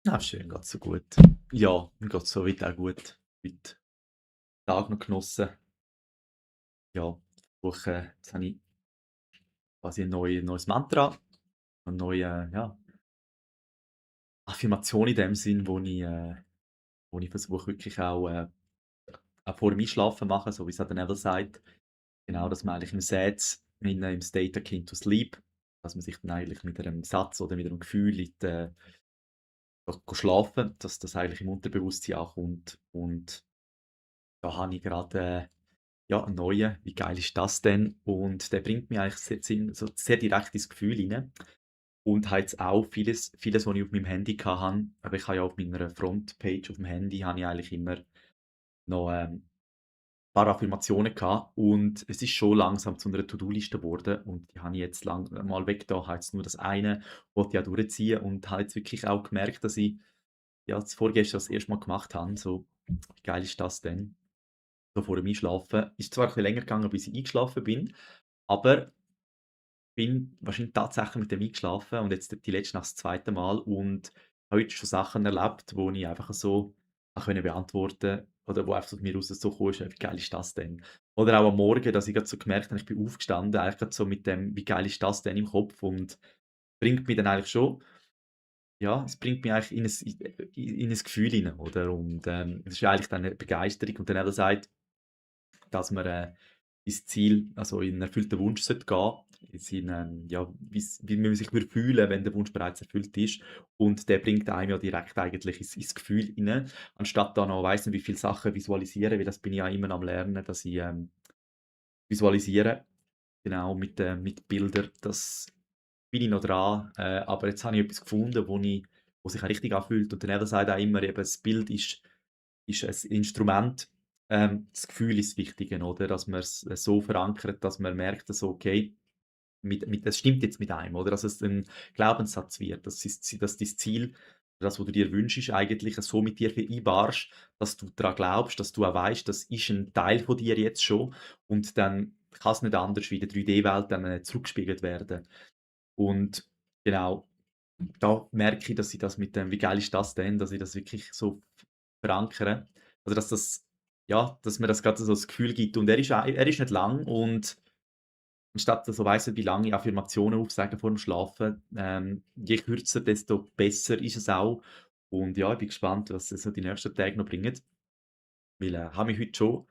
Ja, schön, geht's so gut. Ja, mir geht's soweit auch gut. Heute Tag noch genossen. Ja, versuche jetzt habe ich quasi ein neues Mantra, eine neue, ja, Affirmation in dem Sinn, wo ich versuche wirklich auch vor dem Einschlafen machen, so wie es auch der Neville sagt. Genau, dass man eigentlich im Satz im State akin to sleep, dass man sich dann eigentlich mit einem Satz oder mit einem Gefühl schlafen, dass das eigentlich im Unterbewusstsein ankommt. Und da habe ich gerade ja, 'n neuen. Wie geil ist das denn? Und der bringt mich eigentlich sehr direkt ins Gefühl rein und hat jetzt auch vieles, was ich auf meinem Handy hatte, aber ich habe ja auf meiner Frontpage auf dem Handy habe ich eigentlich immer noch, paar Affirmationen gehabt und es ist schon langsam zu einer To-do-Liste geworden und die habe ich jetzt mal weg da, habe jetzt nur das eine, wollte ich auch durchziehen und habe jetzt wirklich auch gemerkt, dass ich, ja, das vorgestern das erste Mal gemacht habe, so: „Wie geil ist das denn?“ So vor dem Einschlafen. Ist zwar ein bisschen länger gegangen, bis ich eingeschlafen bin, aber bin wahrscheinlich tatsächlich mit dem eingeschlafen und jetzt die letzte Nacht das 2. Mal und heute schon Sachen erlebt, wo ich einfach so können beantworten oder wo einfach aus mir raus so gekommen ist: „Wie geil ist das denn?“ Oder auch am Morgen, dass ich grad so gemerkt habe, ich bin aufgestanden, eigentlich grad so mit dem: „Wie geil ist das denn?“ im Kopf und bringt mich dann eigentlich schon, ja, es bringt mich eigentlich in 'n Gefühl hinein, oder? Und, es ist ja eigentlich dann 'ne Begeisterung und dann eben sagt, dass man, ins Ziel, also in 'n erfüllten Wunsch sollte gehen, in seinen, ja, wie man sich würde fühlen, wenn der Wunsch bereits erfüllt ist. Und der bringt einem ja direkt eigentlich ins Gefühl hinein, anstatt da noch weiss nicht wie viele Sachen visualisieren, weil das bin ich ja immer am Lernen, dass ich, visualisiere, genau, mit Bildern. Das bin ich noch dran, aber jetzt habe ich etwas gefunden, wo sich auch richtig anfühlt und der Neville sagt auch immer eben, das Bild ist ein Instrument. Das Gefühl ist das Wichtige, oder? Dass man's so verankert, dass man merkt, dass okay, das stimmt jetzt mit einem, oder? Dass es ein Glaubenssatz wird, dass dein Ziel, das, was du dir wünschst, eigentlich so mit dir vereinbarst, dass du daran glaubst, dass du auch weißt, das ist ein Teil von dir jetzt schon und dann kann es nicht anders wie in der 3D-Welt dann, zurückgespiegelt werden. Und genau, da merke ich, dass ich das mit dem „Wie geil ist das denn?“, dass ich das wirklich so verankere. Also, dass das, ja, dass mir das grad so das Gefühl gibt und er ist nicht lang und anstatt so weiss nicht wie lange Affirmationen aufsagen vor dem Schlafen, je kürzer, desto besser ist es auch. Und ja, ich bin gespannt, was so die nächsten Tage noch bringen, weil, habe mich heute schon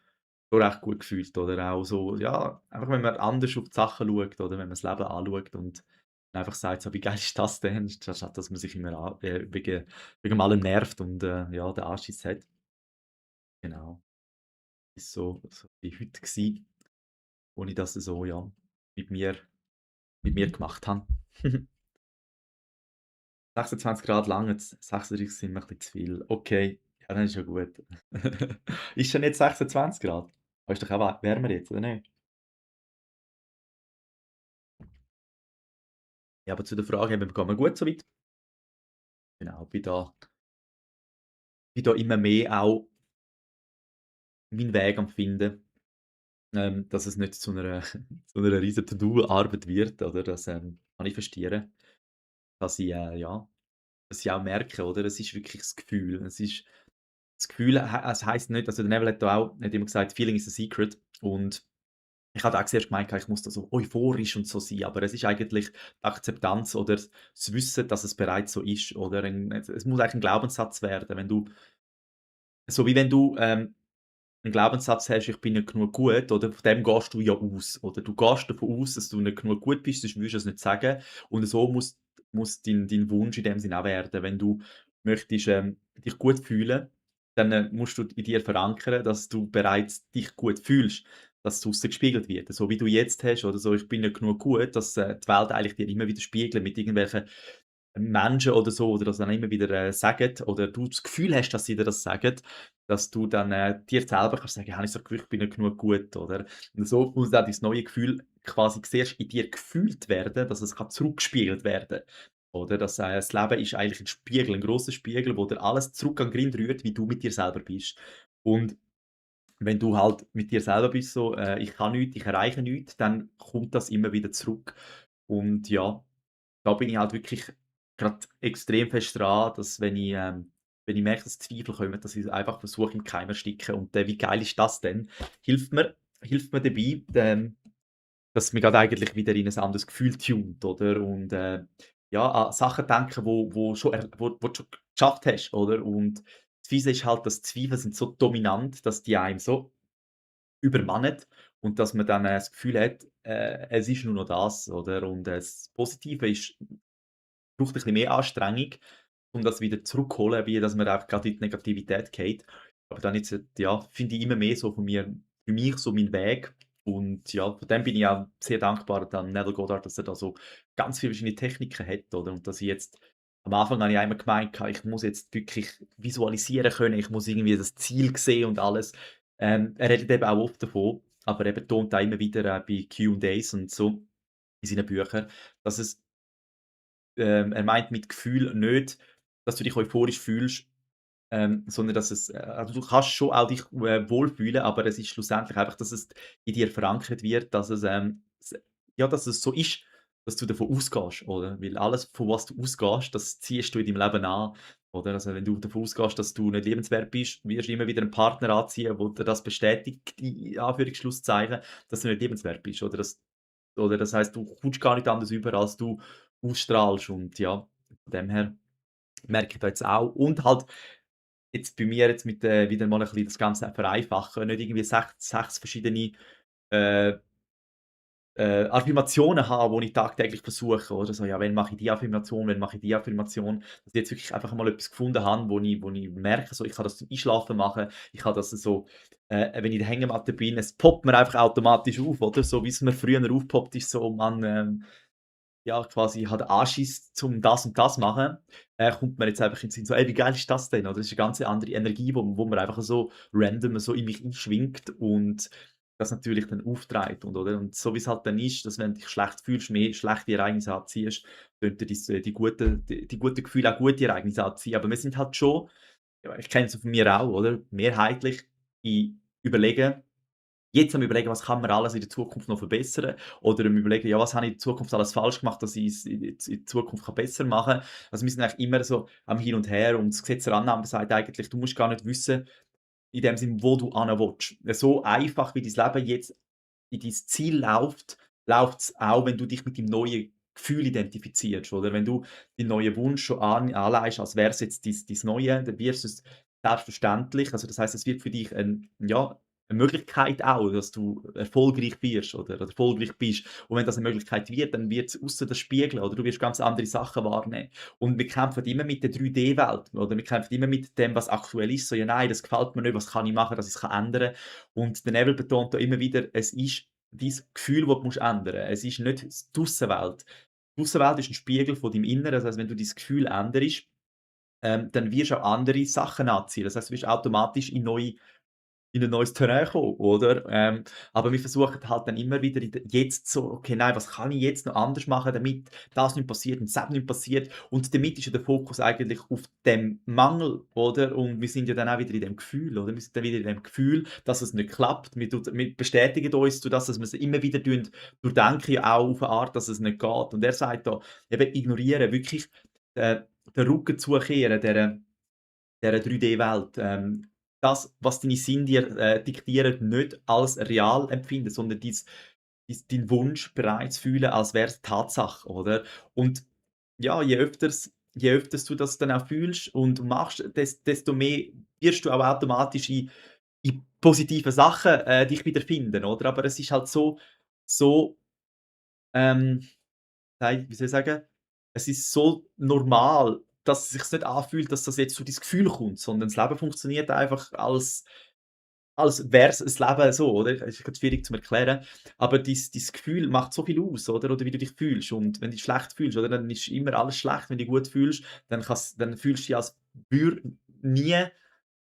recht gut gefühlt, oder? Auch so, ja, einfach wenn man anders auf die Sachen schaut, oder wenn man das Leben anschaut und einfach sagt so: „Wie geil ist das denn?“ Statt dass man sich immer wegen allem nervt und, ja, den Anschiss hat. Genau. Ist so wie heute gsi, wo ich das so, ja, mit mir mit mir gemacht habe. 26 lang, jetzt 36 sind mir ein bisschen zu viel. Okay, ja, dann ist ja gut. Ist schon jetzt 26 Grad? Aber ist doch auch wärmer jetzt, oder nicht? Ja, aber zu der Frage eben, geht mir gut so weit. Genau, bin da immer mehr auch meinen Weg am Finden, dass es nicht zu einer zu 'ner riesen To-do-Arbeit wird, oder? Das, manifestieren, dass ich, ja, dass ich auch merke, oder? Es ist wirklich das Gefühl. Das Gefühl, es heisst nicht, also der Neville hat immer gesagt: „Feeling is a secret.“ Und ich hatte auch zuerst gemeint, ich muss da so euphorisch und so sein, aber es ist eigentlich die Akzeptanz oder das Wissen, dass es bereits so ist, oder es muss eigentlich ein Glaubenssatz werden. Wenn du, so wie wenn du, 'n Glaubenssatz hast: „Ich bin nicht genug gut“, oder von dem gehst du ja aus, oder? Du gehst davon aus, dass du nicht genug gut bist, sonst würdest du es nicht sagen. Und so muss dein Wunsch in dem Sinne auch werden. Wenn du möchtest, dich gut fühlen, dann, musst du in dir verankern, dass du bereits dich gut fühlst, dass es draussen gespiegelt wird. So wie du jetzt hast oder so: „Ich bin nicht genug gut“, dass, die Welt eigentlich dir immer wieder spiegelt mit irgendwelchen Menschen oder so oder das dann immer wieder, sagen oder du das Gefühl hast, dass sie dir das sagen, dass du dann, dir selber kannst sagen: „Ja, habe ich so Gefühl, ich bin nicht genug gut“, oder? Und so muss auch dein neue Gefühl quasi zuerst in dir gefühlt werden, dass es kann zurückgespiegelt werden, oder? Dass, das Leben ist eigentlich ein Spiegel, ein grosser Spiegel, wo dir alles zurück an den Grind rührt, wie du mit dir selber bist. Und wenn du halt mit dir selber bist so, „Ich kann nichts, ich erreiche nichts“, dann kommt das immer wieder zurück. Und ja, da bin ich halt wirklich grad extrem fest dran, dass wenn ich merke, dass Zweifel kommen, dass ich einfach versuche, im Keim ersticken und dann, wie geil ist das denn? Hilft mir hilft mir dabei, dass mich grad eigentlich wieder in 'n anderes Gefühl tunt, oder? Und, ja, an Sachen denken, wo du schon geschafft hast, oder? Und das Fiese ist halt, dass Zweifel sind so dominant, dass die einem so übermannen und dass man dann, das Gefühl hat, es ist nur noch das, oder? Und, das Positive ist braucht ein bisschen mehr Anstrengung, um das wieder zurückholen, wie dass man einfach grad in die Negativität geht. Aber dann jetzt, ja, finde ich immer mehr so von mir für mich so meinen Weg. Und ja, von dem bin ich auch sehr dankbar an Neville Goddard, dass er da so ganz viele verschiedene Techniken hat, oder? Und dass ich jetzt am Anfang habe ich immer gemeint, ich muss jetzt wirklich visualisieren können, ich muss irgendwie das Ziel sehen und alles. Er redet eben auch oft davon, aber er betont auch immer wieder, bei Q&As und so in seinen Büchern, dass es er meint mit Gefühl nicht, dass du dich euphorisch fühlst, sondern dass es also du kannst schon auch dich, wohlfühlen, aber es ist schlussendlich einfach, dass es in dir verankert wird, dass es, ja, dass es so ist, dass du davon ausgehst, oder? Weil alles, von was du ausgehst, das ziehst du in deinem Leben an, oder? Also, wenn du davon ausgehst, dass du nicht liebenswert bist, wirst du immer wieder einen Partner anziehen, wo dir das bestätigt, in Anführungsschlusszeichen, dass du nicht liebenswert bist, oder das heisst, du kommst gar nicht anders über, als du ausstrahlst und ja, von dem her merke ich da jetzt auch und halt jetzt bei mir jetzt mit, wieder mal ein bisschen das Ganze vereinfachen, nicht irgendwie 6 verschiedene, äh, Affirmationen haben, die ich tagtäglich versuche, oder so: „Ja, wann mache ich die Affirmation, wann mache ich die Affirmation?“ Dass ich jetzt wirklich einfach mal etwas gefunden habe, wo ich merke, so, ich kann das zum Einschlafen machen, ich kann das so, wenn ich in der Hängematte bin, es poppt mir einfach automatisch auf, oder? So wie's mir früher aufgepoppt ist, so: „Mann, ja, quasi halt Anschiss zum das und das machen, kommt mir jetzt einfach in den Sinn so: „Ey, wie geil ist das denn?“ Oder? Das ist 'ne ganz andere Energie, wo man einfach so random so in mich einschwingt und das natürlich dann aufträgt oder? Und so wie's halt dann ist, dass wenn du dich schlecht fühlst, mehr schlechte Ereignisse anziehst, könnten die guten Gefühle auch gute Ereignisse anziehen. Aber wir sind halt schon ja, ich kenne es von mir auch, oder? Mehrheitlich in Überlegen jetzt am Überlegen, was kann man alles in der Zukunft noch verbessern oder am Überlegen, ja, was habe ich in Zukunft alles falsch gemacht, dass ich es in Zukunft kann besser machen kann. Also, wir sind eigentlich immer so am Hin und Her und das Gesetz der Annahme sagt eigentlich, du musst gar nicht wissen, in dem Sinn, wo du hin willst. So einfach wie dein Leben jetzt in dein Ziel läuft es auch, wenn du dich mit dem neuen Gefühl identifizierst, oder? Wenn du den neuen Wunsch schon anlegst, als wäre es jetzt dein Neue, dann wirst du es selbstverständlich also, das heisst, es wird für dich ja, 'ne Möglichkeit auch, dass du erfolgreich wirst oder erfolgreich bist. Und wenn das 'ne Möglichkeit wird, dann wird's ausser das spiegeln, oder du wirst ganz andere Sachen wahrnehmen. Und wir kämpfen immer mit der 3D-Welt, oder? Wir kämpfen immer mit dem, was aktuell ist, so: „Ja, nein, das gefällt mir nicht, was kann ich machen, dass ich's ändern kann?“ Und der Neville betont da immer wieder, es ist dein Gefühl, das du musst ändern. Es ist nicht die Aussenwelt. Die Aussenwelt ist 'n Spiegel von deinem Inneren. Das heisst, wenn du dein Gefühl änderst, dann wirst du auch andere Sachen anziehen. Das heisst, du wirst automatisch in 'n neues Terrain kommen, oder? Aber wir versuchen halt dann immer wieder jetzt so: „Okay, nein, was kann ich jetzt noch anders machen, damit das nicht passiert und das nicht passiert?“ Und damit ist ja der Fokus eigentlich auf dem Mangel, oder? Und wir sind ja dann auch wieder in dem Gefühl, oder? Wir sind dann wieder in dem Gefühl, dass es nicht klappt. Wir bestätigen uns durch das, dass wir's immer wieder durchdenken, ja auch auf eine Art, dass es nicht geht. Und er sagt da eben ignorieren, wirklich, den Rücken zukehren dieser 3D-Welt. Das, was deine Sinne dir, diktieren, nicht als real empfinden, sondern dein Wunsch bereits fühlen, als wäre es Tatsache, oder? Und ja, je öfters du das dann auch fühlst und machst, desto mehr wirst du auch automatisch in positiven Sachen, dich wiederfinden, oder? Aber es ist halt so, ähm wie soll ich sagen? Es ist so normal, dass es sich nicht anfühlt, dass das jetzt so dein Gefühl kommt, sondern das Leben funktioniert einfach als wäre es 'n Leben so, oder? Es ist grad schwierig zum Erklären, aber dein Gefühl macht so viel aus, oder wie du dich fühlst. Und wenn du dich schlecht fühlst, oder, dann ist immer alles schlecht. Wenn du dich gut fühlst, dann fühlst du dich, als würde nie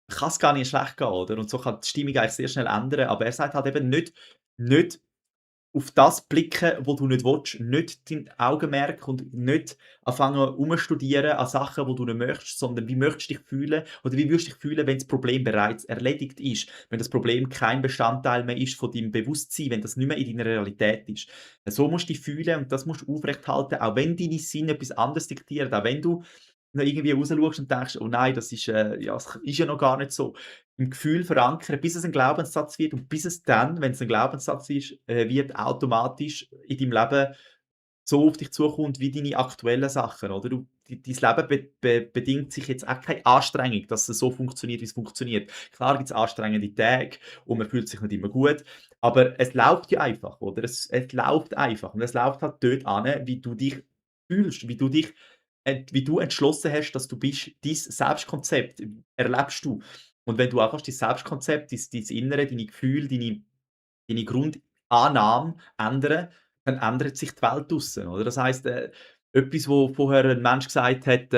kann's gar nicht schlecht gehen, oder? Und so kann die Stimmung eigentlich sehr schnell ändern. Aber er sagt halt eben nicht auf das blicken, wo du nicht willst, nicht dein Augenmerk und nicht anfangen rumstudieren an Sachen, wo du nicht möchtest, sondern wie möchtest du dich fühlen oder wie würdest du dich fühlen, wenn das Problem bereits erledigt ist, wenn das Problem kein Bestandteil mehr ist von deinem Bewusstsein, wenn das nicht mehr in deiner Realität ist. So musst du dich fühlen und das musst du aufrechthalten, auch wenn deine Sinne etwas anderes diktieren, auch wenn du noch irgendwie rausschaust und denkst: „Oh nein, das ist, ja, es ist ja noch gar nicht so.“ Im Gefühl verankern, bis es ein Glaubenssatz wird und bis es dann, wenn es ein Glaubenssatz ist, wird automatisch in deinem Leben so auf dich zukommt wie deine aktuellen Sachen, oder? Dein Leben bedingt sich jetzt auch keine Anstrengung, dass es so funktioniert, wie es funktioniert. Klar gibt es anstrengende Tage und man fühlt sich nicht immer gut, aber es läuft ja einfach, oder? Es läuft einfach und es läuft halt dort an, wie du dich fühlst, wie du entschlossen hast, dass du bist. Dein Selbstkonzept erlebst du. Und wenn du einfach dein Selbstkonzept, dein Innere, deine Gefühle, deine Grundannahme ändern, dann ändert sich die Welt draussen, oder? Das heisst, etwas, wo vorher ein Mensch gesagt hat,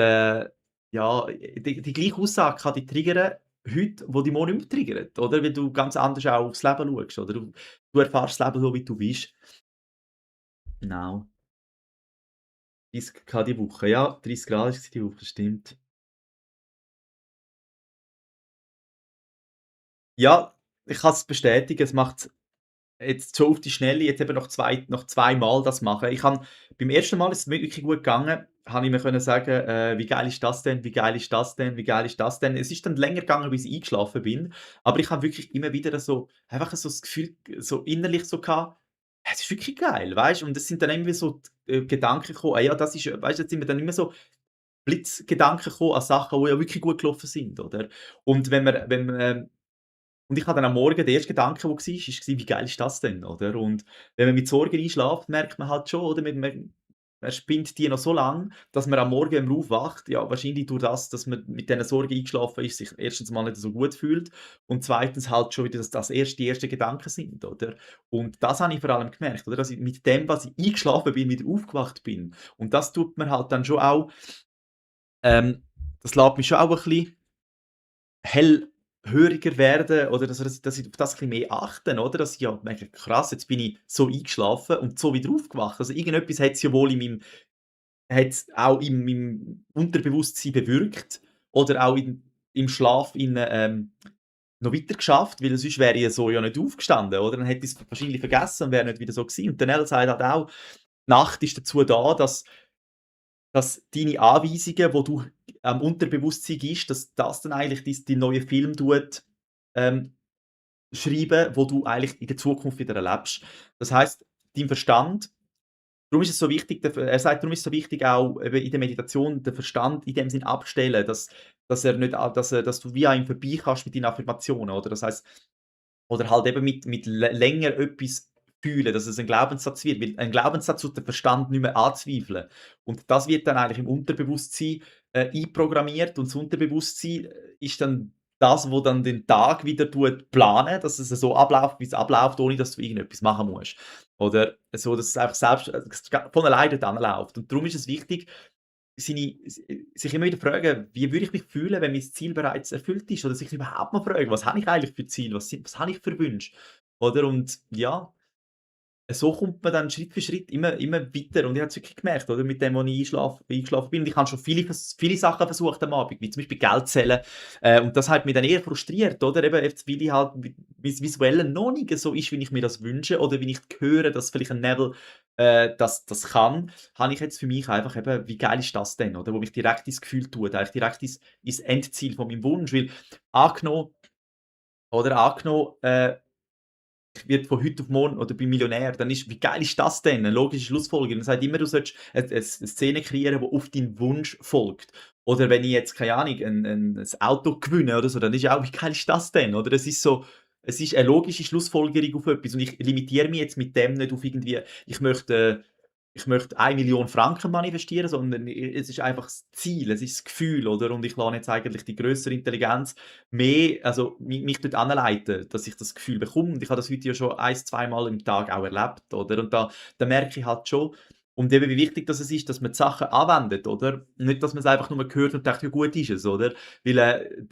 ja, die gleiche Aussage kann dich triggern heute, wo dich morgen nicht mehr triggert, oder? Weil du ganz anders auch aufs Leben schaust, oder? Du erfährst das Leben so, wie du bist. Genau. 30 Grad die Woche. Ja, 30 Grad war's die Woche, stimmt. Ja, ich kann's bestätigen, es macht jetzt so auf die Schnelle jetzt eben noch zweimal das machen. Ich habe beim ersten Mal ist es mir wirklich gut gegangen, habe ich mir können sagen: „Wie geil ist das denn? Wie geil ist das denn? Wie geil ist das denn?“ Es ist dann länger gegangen, bis ich eingeschlafen bin, aber ich habe wirklich immer wieder so einfach so das Gefühl so innerlich so gehabt: „Es ist wirklich geil“, weißt? Und es sind dann irgendwie so Gedanken gekommen: „Ah ja, das ist“ weißt du, jetzt sind mir dann immer so Blitzgedanken gekommen an Sachen, die ja wirklich gut gelaufen sind, oder? Und wenn man und ich habe dann am Morgen der erste Gedanke, der war, „Wie geil ist das denn?“ Oder? Und wenn man mit Sorgen einschläft, merkt man halt schon, oder, man spinnt die noch so lang, dass man am Morgen, wenn man aufwacht, ja, wahrscheinlich durch das, dass man mit diesen Sorgen eingeschlafen ist, sich erstens mal nicht so gut fühlt und zweitens halt schon wieder, dass das erst die ersten Gedanken sind, oder? Und das habe ich vor allem gemerkt, oder, dass ich mit dem, was ich eingeschlafen bin, wieder aufgewacht bin. Und das tut mir halt dann schon auch ähm, das lässt mich schon auch ein bisschen hellhöriger werden oder dass ich auf das ein bisschen mehr achte, oder? Dass ich halt merke: „Krass, jetzt bin ich so eingeschlafen und so wieder aufgewacht.“ Also, irgendetwas hat's ja wohl in meinem hat's auch in meinem Unterbewusstsein bewirkt oder auch im Schlaf noch weiter geschafft, weil sonst wäre ich so ja nicht aufgestanden, oder? Dann hätte ich's wahrscheinlich vergessen und wäre nicht wieder so gewesen. Und der Nell sagt halt auch, Nacht ist dazu da, dass deine Anweisungen, wo du am Unterbewusstsein gibst, dass das dann eigentlich dein neuer Film ähm, schreiben, wo du eigentlich in der Zukunft wieder erlebst. Das heisst, dein Verstand darum ist es so wichtig, er sagt, darum ist es so wichtig auch eben in der Meditation den Verstand in dem Sinn abstellen, dass er nicht dass du wie an ihm vorbei kannst mit deinen Affirmationen, oder? Das heisst oder halt eben mit länger etwas fühlen, dass es ein Glaubenssatz wird, weil ein Glaubenssatz tut der Verstand nicht mehr anzweifeln. Und das wird dann eigentlich im Unterbewusstsein, einprogrammiert und das Unterbewusstsein ist dann das, wo dann den Tag wieder planen, dass es so abläuft, wie es abläuft, ohne dass du irgendetwas machen musst. Oder so, dass es einfach selbst von alleine dann läuft. Und darum ist es wichtig, sich immer wieder fragen: „Wie würde ich mich fühlen, wenn mein Ziel bereits erfüllt ist?“ Oder sich überhaupt mal fragen: „Was habe ich eigentlich für Ziel? Was habe ich für Wünsche?“ Oder? Und ja, so kommt man dann Schritt für Schritt immer weiter und ich habe es wirklich gemerkt, oder, mit dem, wo ich eingeschlafen bin. Und ich habe schon viele Sachen versucht am Abend, wie zum Beispiel Geld zählen, und das hat mich dann eher frustriert, oder? Eben jetzt, weil ich halt mein Visuelle noch nicht so ist, wie ich mir das wünsche oder wie ich höre, dass vielleicht ein Nebel, das kann, habe ich jetzt für mich einfach eben, wie geil ist das denn, oder? Wo mich direkt ins Gefühl tut, eigentlich direkt ins Endziel von meinem Wunsch, weil angenommen angenommen, ich werde von heute auf morgen oder bin Millionär, dann ist wie geil ist das denn? 'Ne logische Schlussfolgerung. Das heißt immer, du solltest 'ne Szene kreieren, die auf deinen Wunsch folgt. Oder wenn ich jetzt, keine Ahnung, ein Auto gewinne oder so, dann ist ja auch: „Wie geil ist das denn?“ Oder? Es ist eine logische Schlussfolgerung auf etwas und ich limitiere mich jetzt mit dem nicht auf irgendwie, ich möchte 1.000.000 Franken manifestieren, sondern es ist einfach das Ziel, es ist das Gefühl, oder? Und ich lasse jetzt eigentlich die grössere Intelligenz mehr also mich dort anleiten, dass ich das Gefühl bekomme. Und ich habe das heute ja schon ein zweimal im Tag auch erlebt, oder? Und da merke ich halt schon und eben, wie wichtig das es ist, dass man die Sachen anwendet, oder? Nicht, dass man es einfach nur hört und denkt: „Ja, gut ist es“, oder? Weil,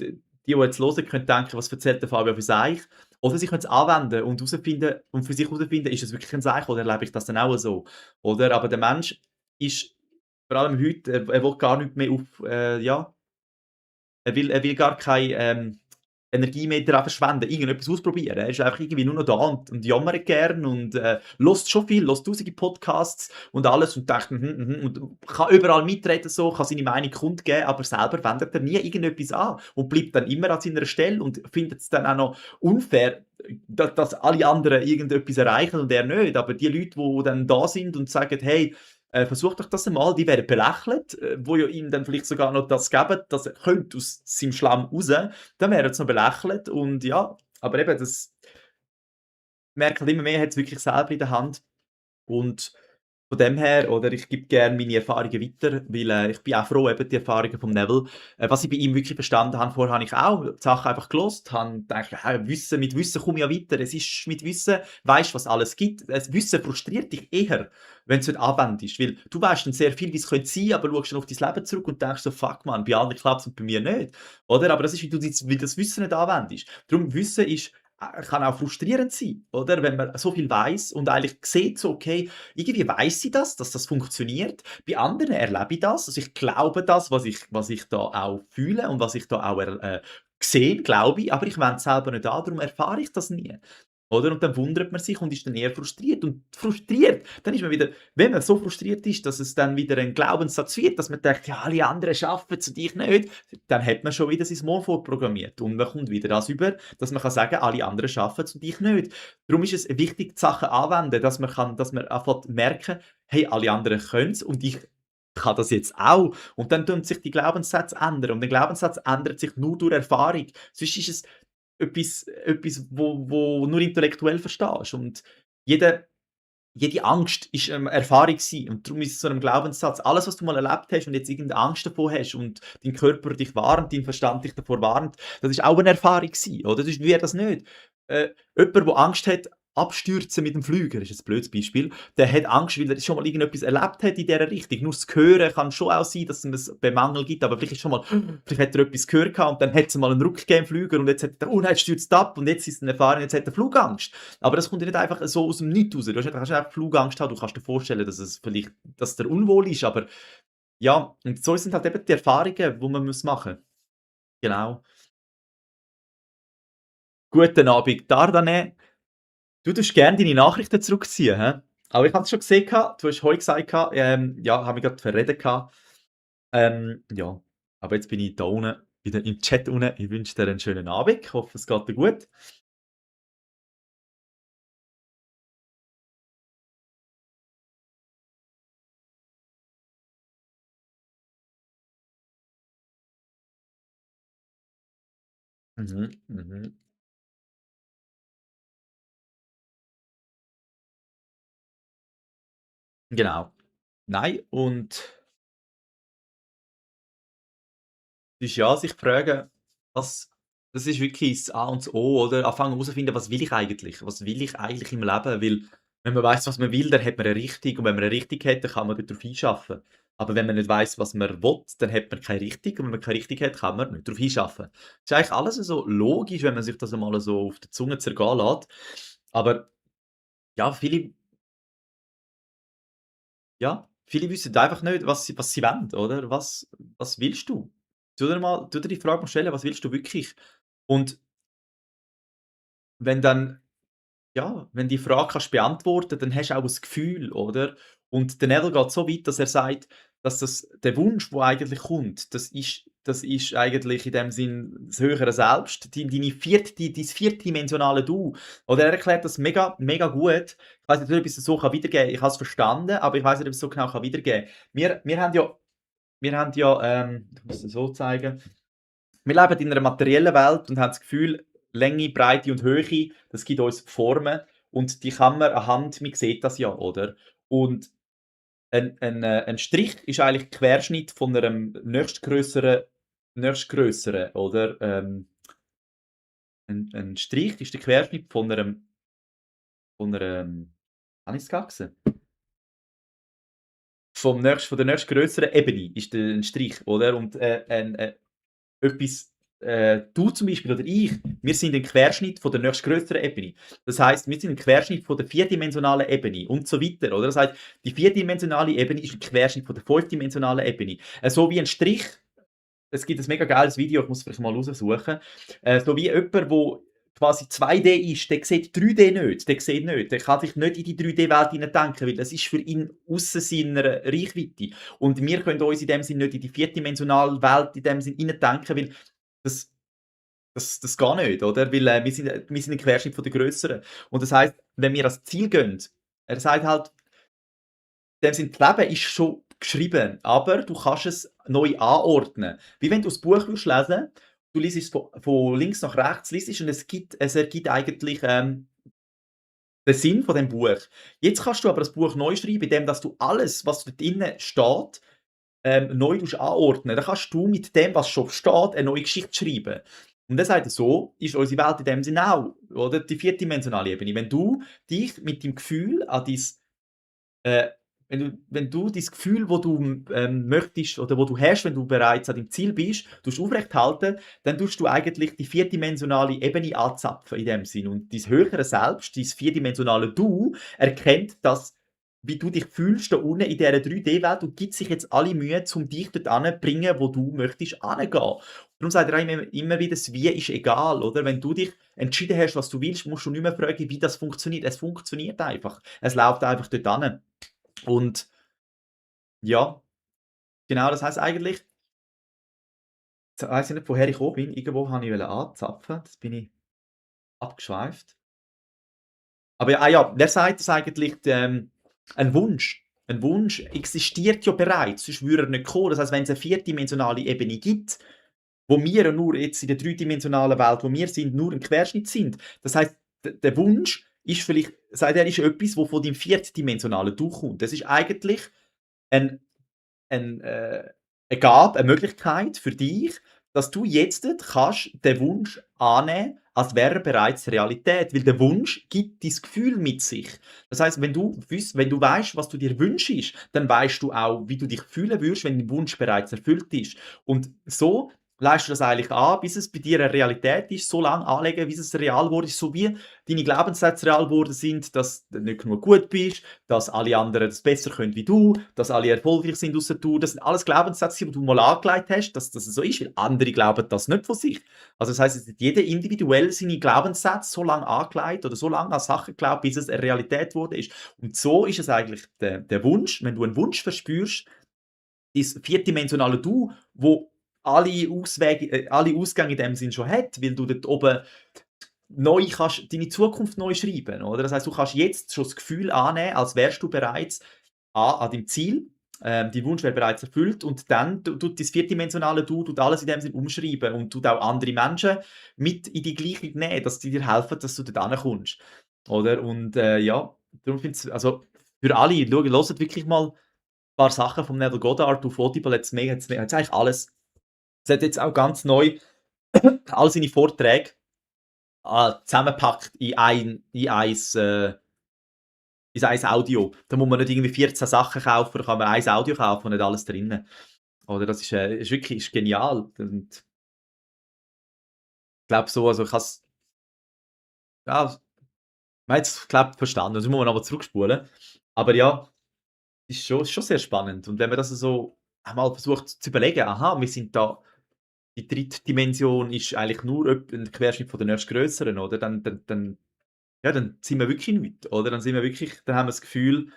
die jetzt hören, können denken: „Was erzählt der Fabio für Seich?“ Oder sie können's anwenden und herausfinden und für sich herausfinden, ist es wirklich ein Seich oder erlebe ich das dann auch so, oder? Aber der Mensch ist vor allem heute, er will gar nicht mehr auf ja, er will gar keine, Energie mehr daran verschwenden, irgendetwas ausprobieren. Er ist einfach irgendwie nur noch da und jammert gern und, hört schon viel, hört tausende Podcasts und alles und denkt: „Mhm, mhm“, und kann überall mitreden so, kann seine Meinung kundgeben, aber selber wendet er nie irgendetwas an und bleibt dann immer an seiner Stelle und findet es dann auch noch unfair, dass alle anderen irgendetwas erreichen und er nicht. Aber die Leute, die dann da sind und sagen: „Hey, versucht doch das einmal“, die werden belächelt, wo ja ihm dann vielleicht sogar noch das geben, dass er könnte aus seinem Schlamm raus, dann werden sie noch belächelt und ja, aber eben, das merkt halt immer mehr, er hat's wirklich selber in der Hand und von dem her oder ich gebe gerne meine Erfahrungen weiter, weil, ich bin auch froh, eben die Erfahrungen vom Neville. Was ich bei ihm wirklich verstanden habe, vorher habe ich auch die Sachen einfach gelost, habe gedacht: „Ja, Wissen mit Wissen komme ich ja weiter.“ Es ist mit Wissen weisst, was alles gibt. Das Wissen frustriert dich eher, wenn's nicht anwendest, weil du weisst dann sehr viel, wie's könnte sein, aber schaust dann auf dein Leben zurück und denkst so: „Fuck man, bei anderen klappt's und bei mir nicht.“ Oder? Aber das ist, weil das Wissen nicht anwendest. Darum Wissen ist kann auch frustrierend sein, oder? Wenn man so viel weiss und eigentlich sieht so: „Okay, irgendwie weiss ich das, dass das funktioniert. Bei anderen erlebe ich das. Also, ich glaube das, was ich da auch fühle und was ich da auch sehe, glaube ich, aber ich wende es selber nicht an, darum erfahre ich das nie. Oder? Und dann wundert man sich und ist dann eher frustriert. Und frustriert, dann ist man wieder wenn man so frustriert ist, dass es dann wieder ein Glaubenssatz wird, dass man denkt: „Ja, alle anderen schaffen's und ich nicht“, dann hat man schon wieder sein Mal vorprogrammiert. Und man kommt wieder das über, dass man kann sagen: „Alle anderen schaffen's und ich nicht.“ Darum ist es wichtig, die Sachen anwenden, dass man anfängt merken: „Hey, alle anderen können's und ich kann das jetzt auch.“ Und dann tun sich die Glaubenssätze ändern. Und der Glaubenssatz ändert sich nur durch Erfahrung. Sonst ist es etwas, wo nur intellektuell verstehst. Und jede jede Angst ist, Erfahrung gewesen. Und darum ist es so 'n Glaubenssatz. Alles, was du mal erlebt hast und jetzt irgendeine Angst davor hast und dein Körper dich warnt, dein Verstand dich davor warnt, das ist auch eine Erfahrung gewesen, oder? Sonst wäre das nicht. Jemand, der Angst hat, abstürzen mit dem Flüger, ist ein blödes Beispiel, der hat Angst, weil er schon mal irgendetwas erlebt hat in dieser Richtung. Nur das Hören kann schon auch sein, dass es Bemangel gibt, aber vielleicht ist schon mal vielleicht hat er etwas gehört gehabt und dann hat's mal einen Ruck gegeben im Flüger und jetzt hat er: „Oh nein, jetzt stürzt ab“ und jetzt ist es eine Erfahrung, jetzt hat er Flugangst. Aber das kommt ja nicht einfach so aus dem Nichts raus. Du kannst einfach Flugangst haben. Du kannst dir vorstellen, dass der unwohl ist, aber ja, und so sind halt eben die Erfahrungen, die man machen muss. Genau. Guten Abend, Dardane. Du tust gerne deine Nachrichten zurückziehen, hä? Aber ich habe es schon gesehen gehabt, du hast heute gesagt gehabt, ja, habe mich gerade verredet gehabt. Ja, aber jetzt bin ich da unten, wieder im Chat unten. Ich wünsche dir einen schönen Abend. Ich hoffe, es geht dir gut. Mhm, mhm. Genau. Nein, und ist ja sich fragen, was das ist wirklich das A und das O, oder? Anfangen herauszufinden, was will ich eigentlich? Was will ich eigentlich im Leben? Weil, wenn man weiss, was man will, dann hat man eine Richtung und wenn man eine Richtung hat, dann kann man darauf hinschaffen. Aber wenn man nicht weiss, was man will, dann hat man keine Richtung und wenn man keine Richtung hat, kann man nicht darauf hinschaffen. Ist eigentlich alles so logisch, wenn man sich das einmal so auf der Zunge zergehen lässt. Aber ja, viele wissen einfach nicht, was sie wollen, oder? Was willst du? Tu dir die Frage mal stellen: „Was willst du wirklich?“ Und wenn dann wenn die Frage kannst beantworten, dann hast du auch ein Gefühl, oder? Und der Neville geht so weit, dass er sagt, dass der Wunsch, der eigentlich kommt, das ist eigentlich in dem Sinn das höhere Selbst, dein viertdimensionale Du. Oder er erklärt das mega mega gut. Ich weiss nicht, ob ich's so wiedergeben kann. Ich habe es verstanden, aber ich weiss nicht, ob ich's so genau wiedergeben kann. Wir haben ja, ich muss es so zeigen, wir leben in einer materiellen Welt und haben das Gefühl, Länge, Breite und Höhe, das gibt uns Formen und die kann man anhand man sieht das ja, oder? Und ein Strich ist eigentlich Querschnitt von 'nem nächstgrösseren, oder? 'N Strich ist der Querschnitt von 'ner habe ich's gerade gesehen? Von der nächstgrösseren Ebene ist 'n Strich, oder? Und, etwas du zum Beispiel oder ich, wir sind ein Querschnitt von der nächstgrößeren Ebene. Das heißt, wir sind ein Querschnitt von der vierdimensionalen Ebene und so weiter, oder? Das heißt, die vierdimensionale Ebene ist ein Querschnitt von der fünfdimensionalen Ebene. So wie ein Strich, es gibt ein mega geiles Video, ich muss es vielleicht mal raussuchen, so wie jemand, wo quasi 2D ist, der sieht 3D nicht, der sieht nicht, der kann sich nicht in die 3D-Welt hineindenken, weil das ist für ihn ausser seiner Reichweite. Und wir können uns in dem Sinne nicht in die vierdimensionale Welt in dem Sinne hineindenken, weil das das geht nicht, oder? Weil, wir sind ein Querschnitt von der Grösseren. Und das heisst, wenn wir ans Ziel gehen, er sagt halt, in dem Sinne, das Leben ist schon geschrieben, aber du kannst es neu anordnen. Wie wenn du ein Buch lesen, du liest es von links nach rechts liest und es ergibt eigentlich, den Sinn von dem Buch. Jetzt kannst du aber das Buch neu schreiben, indem dass du alles, was dort drinnen steht, neu anordnen. Dann kannst du mit dem, was schon steht, eine neue Geschichte schreiben. Und er sagt, so ist unsere Welt in dem Sinne auch, oder? Die vierdimensionale Ebene. Wenn du dich mit dem Gefühl an dein äh, wenn du dein Gefühl, wo du, möchtest oder wo du hast, wenn du bereits an deinem Ziel bist, aufrechthalten, dann tust du eigentlich die vierdimensionale Ebene anzapfen in dem Sinn. Und dein höhere Selbst, dein vierdimensionale Du, erkennt, dass wie du dich fühlst da unten in dieser 3D-Welt und gibt sich jetzt alle Mühe, um dich dort anzubringen, wo du möchtest hingehen. Darum sagt er auch immer wieder, das Wie ist egal, oder? Wenn du dich entschieden hast, was du willst, musst du nicht mehr fragen, wie das funktioniert. Es funktioniert einfach. Es läuft einfach dort hin. Und ja, genau, das heisst eigentlich, jetzt weiss ich nicht, woher ich gekommen bin. Irgendwo wollte ich anzapfen, jetzt bin ich abgeschweift. Aber ja, wer sagt, dass eigentlich ein Wunsch existiert ja bereits, sonst würde er nicht kommen. Das heisst, wenn's 'ne vierdimensionale Ebene gibt, wo wir ja nur jetzt in der dreidimensionalen Welt, wo wir sind, nur ein Querschnitt sind. Das heisst, der Wunsch ist vielleicht, sagt er, ist etwas, wo von deinem vierdimensionalen Du kommt. Das ist eigentlich ein ein, eine Gabe, eine Möglichkeit für dich, dass du jetzt kannst den Wunsch annehmen, als wäre er bereits Realität, weil der Wunsch gibt dein Gefühl mit sich. Das heißt, wenn du weißt, was du dir wünschst, dann weißt du auch, wie du dich fühlen würdest, wenn dein Wunsch bereits erfüllt ist. Und so leist du das eigentlich an, bis es bei dir eine Realität ist, so lange anlegen, bis es real wurde, so wie deine Glaubenssätze real geworden sind, dass du nicht genug gut bist, dass alle anderen das besser können wie du, dass alle erfolgreich sind ausser du. Das sind alles Glaubenssätze, die du mal angelegt hast, dass das so ist, weil andere glauben das nicht von sich. Also das heisst, es hat jeder individuell seine Glaubenssätze so lange angelegt oder so lange an Sachen geglaubt, bis es eine Realität geworden ist. Und so ist es eigentlich der Wunsch, wenn du einen Wunsch verspürst, das vierdimensionale Du, wo alle Ausgänge in dem Sinn schon hat, weil du dort oben neu kannst deine Zukunft neu schreiben, oder? Das heißt, du kannst jetzt schon das Gefühl annehmen, als wärst du bereits an deinem Ziel. Dein Wunsch wäre bereits erfüllt und dann tut das vierdimensionale Du tut alles in dem Sinn umschreiben und tut auch andere Menschen mit in die Gleichung nehmen, dass die dir helfen, dass du dort hinkommst, oder? Und, ja, darum finde ich's also für alle, hört wirklich mal ein paar Sachen von Neville Goddard auf Audible, hat's eigentlich alles. Es hat jetzt auch ganz neu all seine Vorträge zusammengepackt in ein Audio. Da muss man nicht irgendwie 14 Sachen kaufen, da kann man ein Audio kaufen und hat alles drin. Oder das ist wirklich ist genial. Und ich glaube so, also ich habe es ja, man hat es, glaube verstanden. Das muss man aber zurückspulen. Aber ja, ist schon sehr spannend. Und wenn man das so einmal versucht zu überlegen: „Aha, wir sind da die dritte Dimension ist eigentlich nur ein Querschnitt von der nächstgrösseren“, oder? Dann ja, dann sind wir wirklich nichts, oder? Dann haben wir das Gefühl,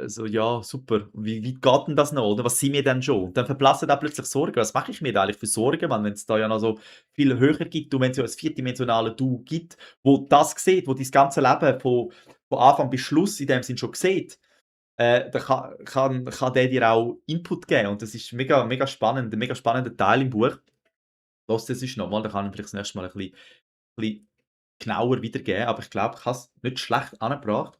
so: „Ja, super, wie geht denn das noch, oder? Was sind wir denn schon?“ Und dann verblassen auch plötzlich Sorgen. Was mache ich mir da eigentlich für Sorgen, Mann, wenn's da ja noch so viel höher gibt und wenn's ja ein vierdimensionales Du gibt, wo das sieht, wo dein ganze Leben von Anfang bis Schluss in dem Sinn schon sieht, dann kann der dir auch Input geben und das ist mega mega spannend, 'n mega spannender Teil im Buch. Hörst du das sonst noch mal, dann kann ich vielleicht das nächste Mal ein bisschen genauer wiedergeben, aber ich glaube, ich habe es nicht schlecht angebracht.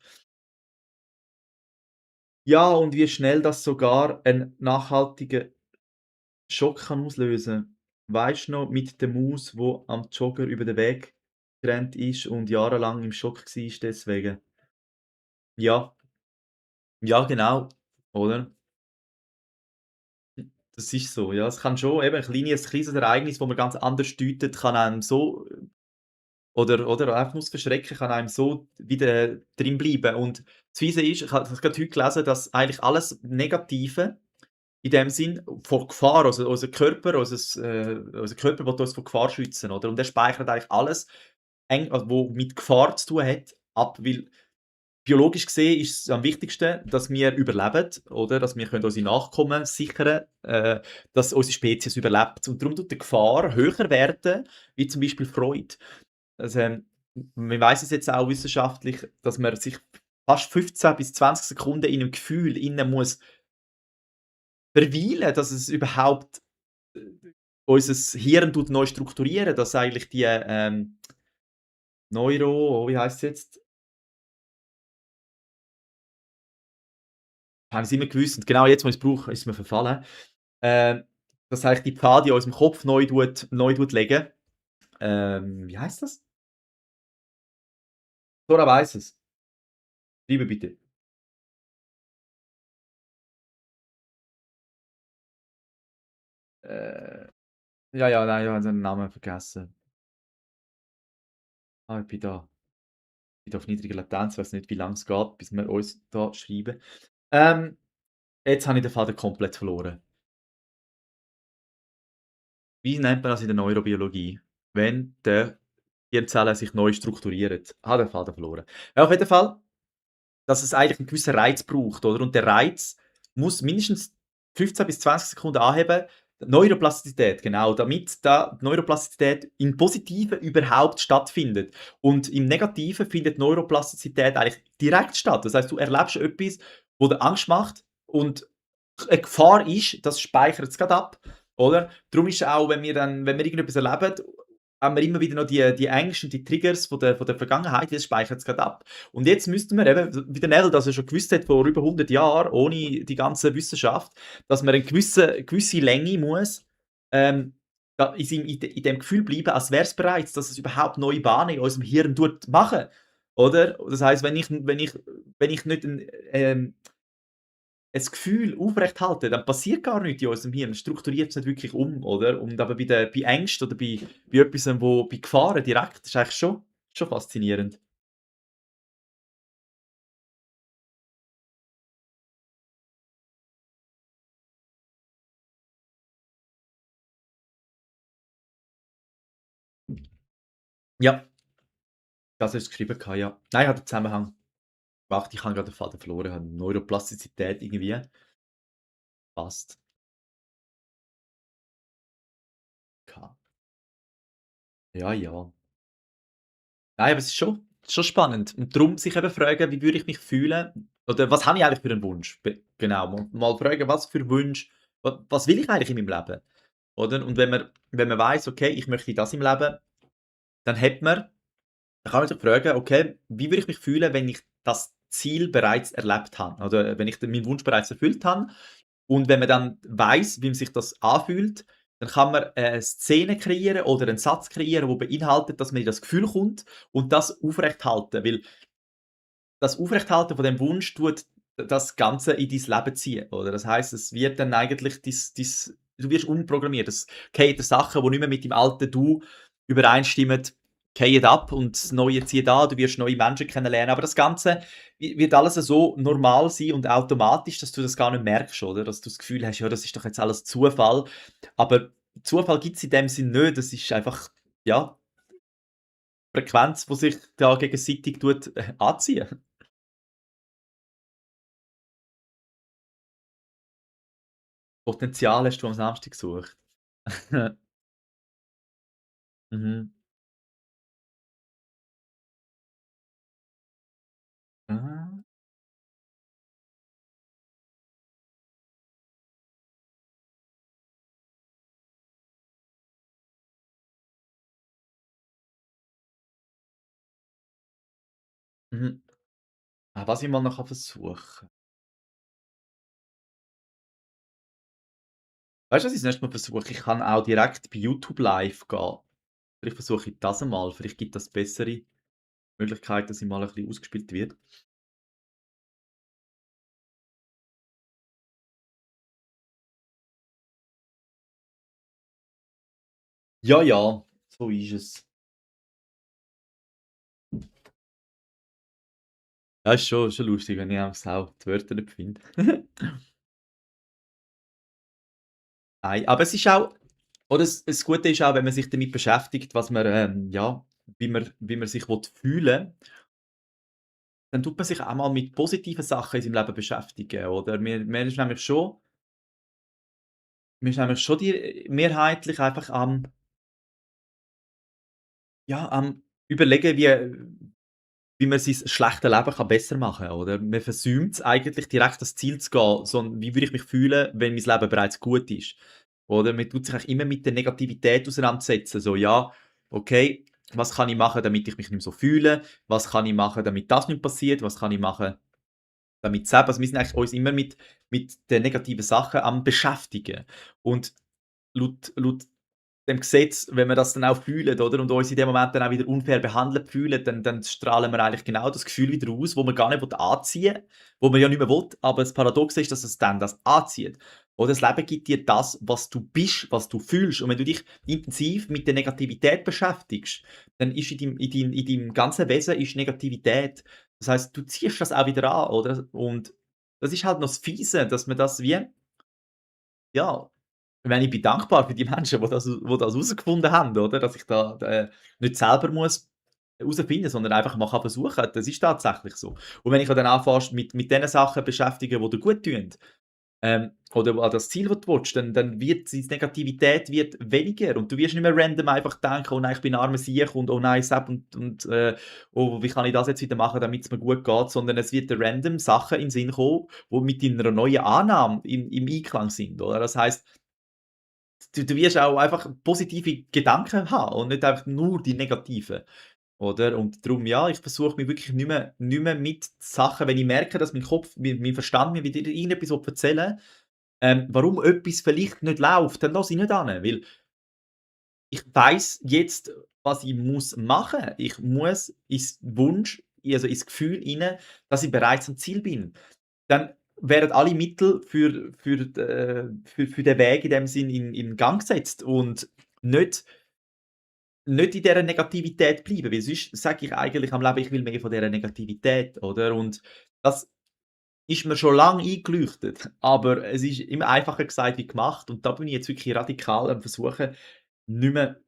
Ja, und wie schnell das sogar einen nachhaltigen Schock kann auslösen. Weisst du noch, mit der Maus, wo am Jogger über den Weg gerannt ist und jahrelang im Schock war deswegen? Ja, ja genau, oder? Das ist so, ja. Es kann schon eben ein kleines Ereignis, wo man ganz anders deutet, kann einem so oder einfach nur das Verschrecken kann einem so wieder drin bleiben. Und das Fiese ist, ich habe das grad heute gelesen, dass eigentlich alles Negative in dem Sinn vor Gefahr, also unser Körper will uns vor Gefahr schützen, oder? Und der speichert eigentlich alles wo mit Gefahr zu tun hat, ab, weil biologisch gesehen ist es am wichtigsten, dass wir überleben, oder? Dass wir können unsere Nachkommen sichern, dass unsere Spezies überlebt. Und darum tut die Gefahr höher werden, wie zum Beispiel Freude. Also, man weiss es jetzt auch wissenschaftlich, dass man sich fast 15 bis 20 Sekunden in 'nem Gefühl innen muss verweilen, dass es überhaupt, äh, unser Hirn tut neu strukturieren, dass eigentlich die, wie heisst's jetzt? Habe ich's immer gewusst und genau jetzt, wo ich's brauche, ist es mir verfallen. Ähm, dass eigentlich die Pfade in unserem Kopf neu tut legen. Wie heisst das? Dora weiss es. Schreibe bitte. Äh, ja, ja, nein, ich habe den Namen vergessen. Ich bin da. Ich bin auf niedriger Latenz, weiss nicht, wie lang es geht, bis wir uns da schreiben. Ähm, jetzt habe ich den Faden komplett verloren. Wie nennt man das in der Neurobiologie, wenn die Hirnzellen sich neu strukturieren? Den Faden verloren. Ja, auf jeden Fall, dass es eigentlich 'n gewissen Reiz braucht, oder? Und der Reiz muss mindestens 15 bis 20 Sekunden anheben. Neuroplastizität, genau, damit da die Neuroplastizität im Positiven überhaupt stattfindet. Und im Negativen findet Neuroplastizität eigentlich direkt statt. Das heisst, du erlebst etwas, wo dir Angst macht und 'ne Gefahr ist, das speichert es grad ab, oder? Darum ist auch, wenn wir irgendetwas erleben, haben wir immer wieder noch die Ängste und die Triggers von der Vergangenheit, das speichert es grad ab. Und jetzt müssten wir eben, wie der Neville das ja schon gewusst hat vor über 100 Jahren, ohne die ganze Wissenschaft, dass man 'ne gewisse Länge muss, da in dem Gefühl bleiben, als wäre es bereits, dass es überhaupt neue Bahnen in unserem Hirn tut machen, oder? Das heisst, wenn ich nicht 'n, ein Gefühl aufrechthalten, dann passiert gar nichts in unserem Hirn. Strukturiert es nicht wirklich um, oder? Und aber bei Ängsten oder bei etwasem, wo bei Gefahren direkt, das ist eigentlich schon faszinierend. Ja, das hast du geschrieben gehabt, ja. Nein, ich habe den Zusammenhang gemacht. Ich habe gerade den Faden verloren, habe Neuroplastizität irgendwie. Passt. Gehabt. Ja, ja. Nein, aber es ist schon spannend. Und darum sich eben fragen, wie würde ich mich fühlen oder was habe ich eigentlich für einen Wunsch? Genau, mal fragen, was für Wunsch was will ich eigentlich in meinem Leben, oder? Und wenn man weiss: „Okay, ich möchte das im Leben“, dann hat man dann kann man sich fragen: „Okay, wie würde ich mich fühlen, wenn ich das Ziel bereits erlebt habe oder wenn ich den meinen Wunsch bereits erfüllt habe?“ Und wenn man dann weiss, wie sich das anfühlt, dann kann man 'ne Szene kreieren oder 'n Satz kreieren, der beinhaltet, dass man in das Gefühl kommt und das aufrechthalten. Weil das Aufrechthalten von dem Wunsch tut das Ganze in dein Leben ziehen, oder? Das heisst, es wird dann eigentlich du wirst umprogrammiert. Es fallen Sachen, die nicht mehr mit dem alten Du übereinstimmen, fallen ab und das Neue zieht an. Du wirst neue Menschen kennenlernen. Aber das Ganze wird alles so normal sein und automatisch, dass du das gar nicht merkst, oder? Dass du das Gefühl hast: „Ja, das ist doch jetzt alles Zufall.“ Aber Zufall gibt's in dem Sinn nicht. Das ist einfach, ja, Frequenz, die sich da gegenseitig anziehen. Potenzial hast du am Samstag gesucht. Mhm. Ah. Mhm. Was ich mal noch versuchen weißt du, was ich das nächste Mal versuche? Ich kann auch direkt bei YouTube live gehen. Vielleicht versuche ich das einmal. Vielleicht gibt das bessere Möglichkeit, dass ich mal ein bisschen ausgespielt wird. Ja, ja, so ist es. Ja, ist schon lustig, wenn ich auch die Wörter nicht finde. Nein, aber es ist auch oder das Gute ist auch, wenn man sich damit beschäftigt, was man, ja, wie man sich fühlen will, dann tut man sich auch mal mit positiven Sachen in seinem Leben beschäftigen, oder? Man ist nämlich schon mehrheitlich einfach am Überlegen, wie man sein schlechtes Leben besser machen kann, oder? Man versäumt eigentlich direkt das Ziel zu gehen, sondern wie würde ich mich fühlen, wenn mein Leben bereits gut ist? Oder man tut sich eigentlich immer mit der Negativität auseinandersetzen, so: „Ja, okay, was kann ich machen, damit ich mich nicht mehr so fühle? Was kann ich machen, damit das nicht passiert? Was kann ich machen, damit selber“, also, wir sind eigentlich uns immer mit den negativen Sachen am beschäftigen. Und laut dem Gesetz, wenn wir das dann auch fühlen, oder, und uns in dem Moment dann auch wieder unfair behandelt fühlen, dann strahlen wir eigentlich genau das Gefühl wieder aus, wo man gar nicht anziehen will, wo man ja nicht mehr will. Aber das Paradox ist, dass es dann das anzieht. Oder das Leben gibt dir das, was du bist, was du fühlst. Und wenn du dich intensiv mit der Negativität beschäftigst, dann ist in deinem ganzen Wesen ist Negativität. Das heißt, du ziehst das auch wieder an, oder? Und das ist halt noch das Fiese, dass man das wie ja, ich meine, ich bin dankbar für die Menschen, die das herausgefunden haben, oder? Dass ich da, nicht selber muss herausfinden, sondern einfach mal versuchen kann. Das ist tatsächlich so. Und wenn ich dann anfängst mit den Sachen beschäftigen, die dir guttun, oder an das Ziel, das du willst, dann wird die Negativität wird weniger und du wirst nicht mehr random einfach denken: „Oh nein, ich bin 'n armer Siech und oh nein, Sepp und oh, wie kann ich das jetzt wieder machen, damit es mir gut geht?“ Sondern es wird dir random Sachen in den Sinn kommen, die mit deiner neuen Annahme im Einklang sind, oder? Das heisst, du wirst auch einfach positive Gedanken haben und nicht einfach nur die negativen, oder? Und darum, ja, ich versuche mich wirklich nicht mehr mit Sachen, wenn ich merke, dass mein Kopf, mein Verstand mir wieder irgendetwas erzählen will, warum etwas vielleicht nicht läuft, dann lasse ich nicht an, weil ich weiß jetzt, was ich muss machen. Ich muss ins Gefühl rein, dass ich bereits am Ziel bin. Dann wären alle Mittel für den Weg in dem Sinn in Gang gesetzt und nicht nicht in dieser Negativität bleiben, weil sonst sage ich eigentlich am Leben, ich will mehr von dieser Negativität, oder? Und das ist mir schon lange eingeleuchtet, aber es ist immer einfacher gesagt wie gemacht und da bin ich jetzt wirklich radikal am Versuchen, nicht mehr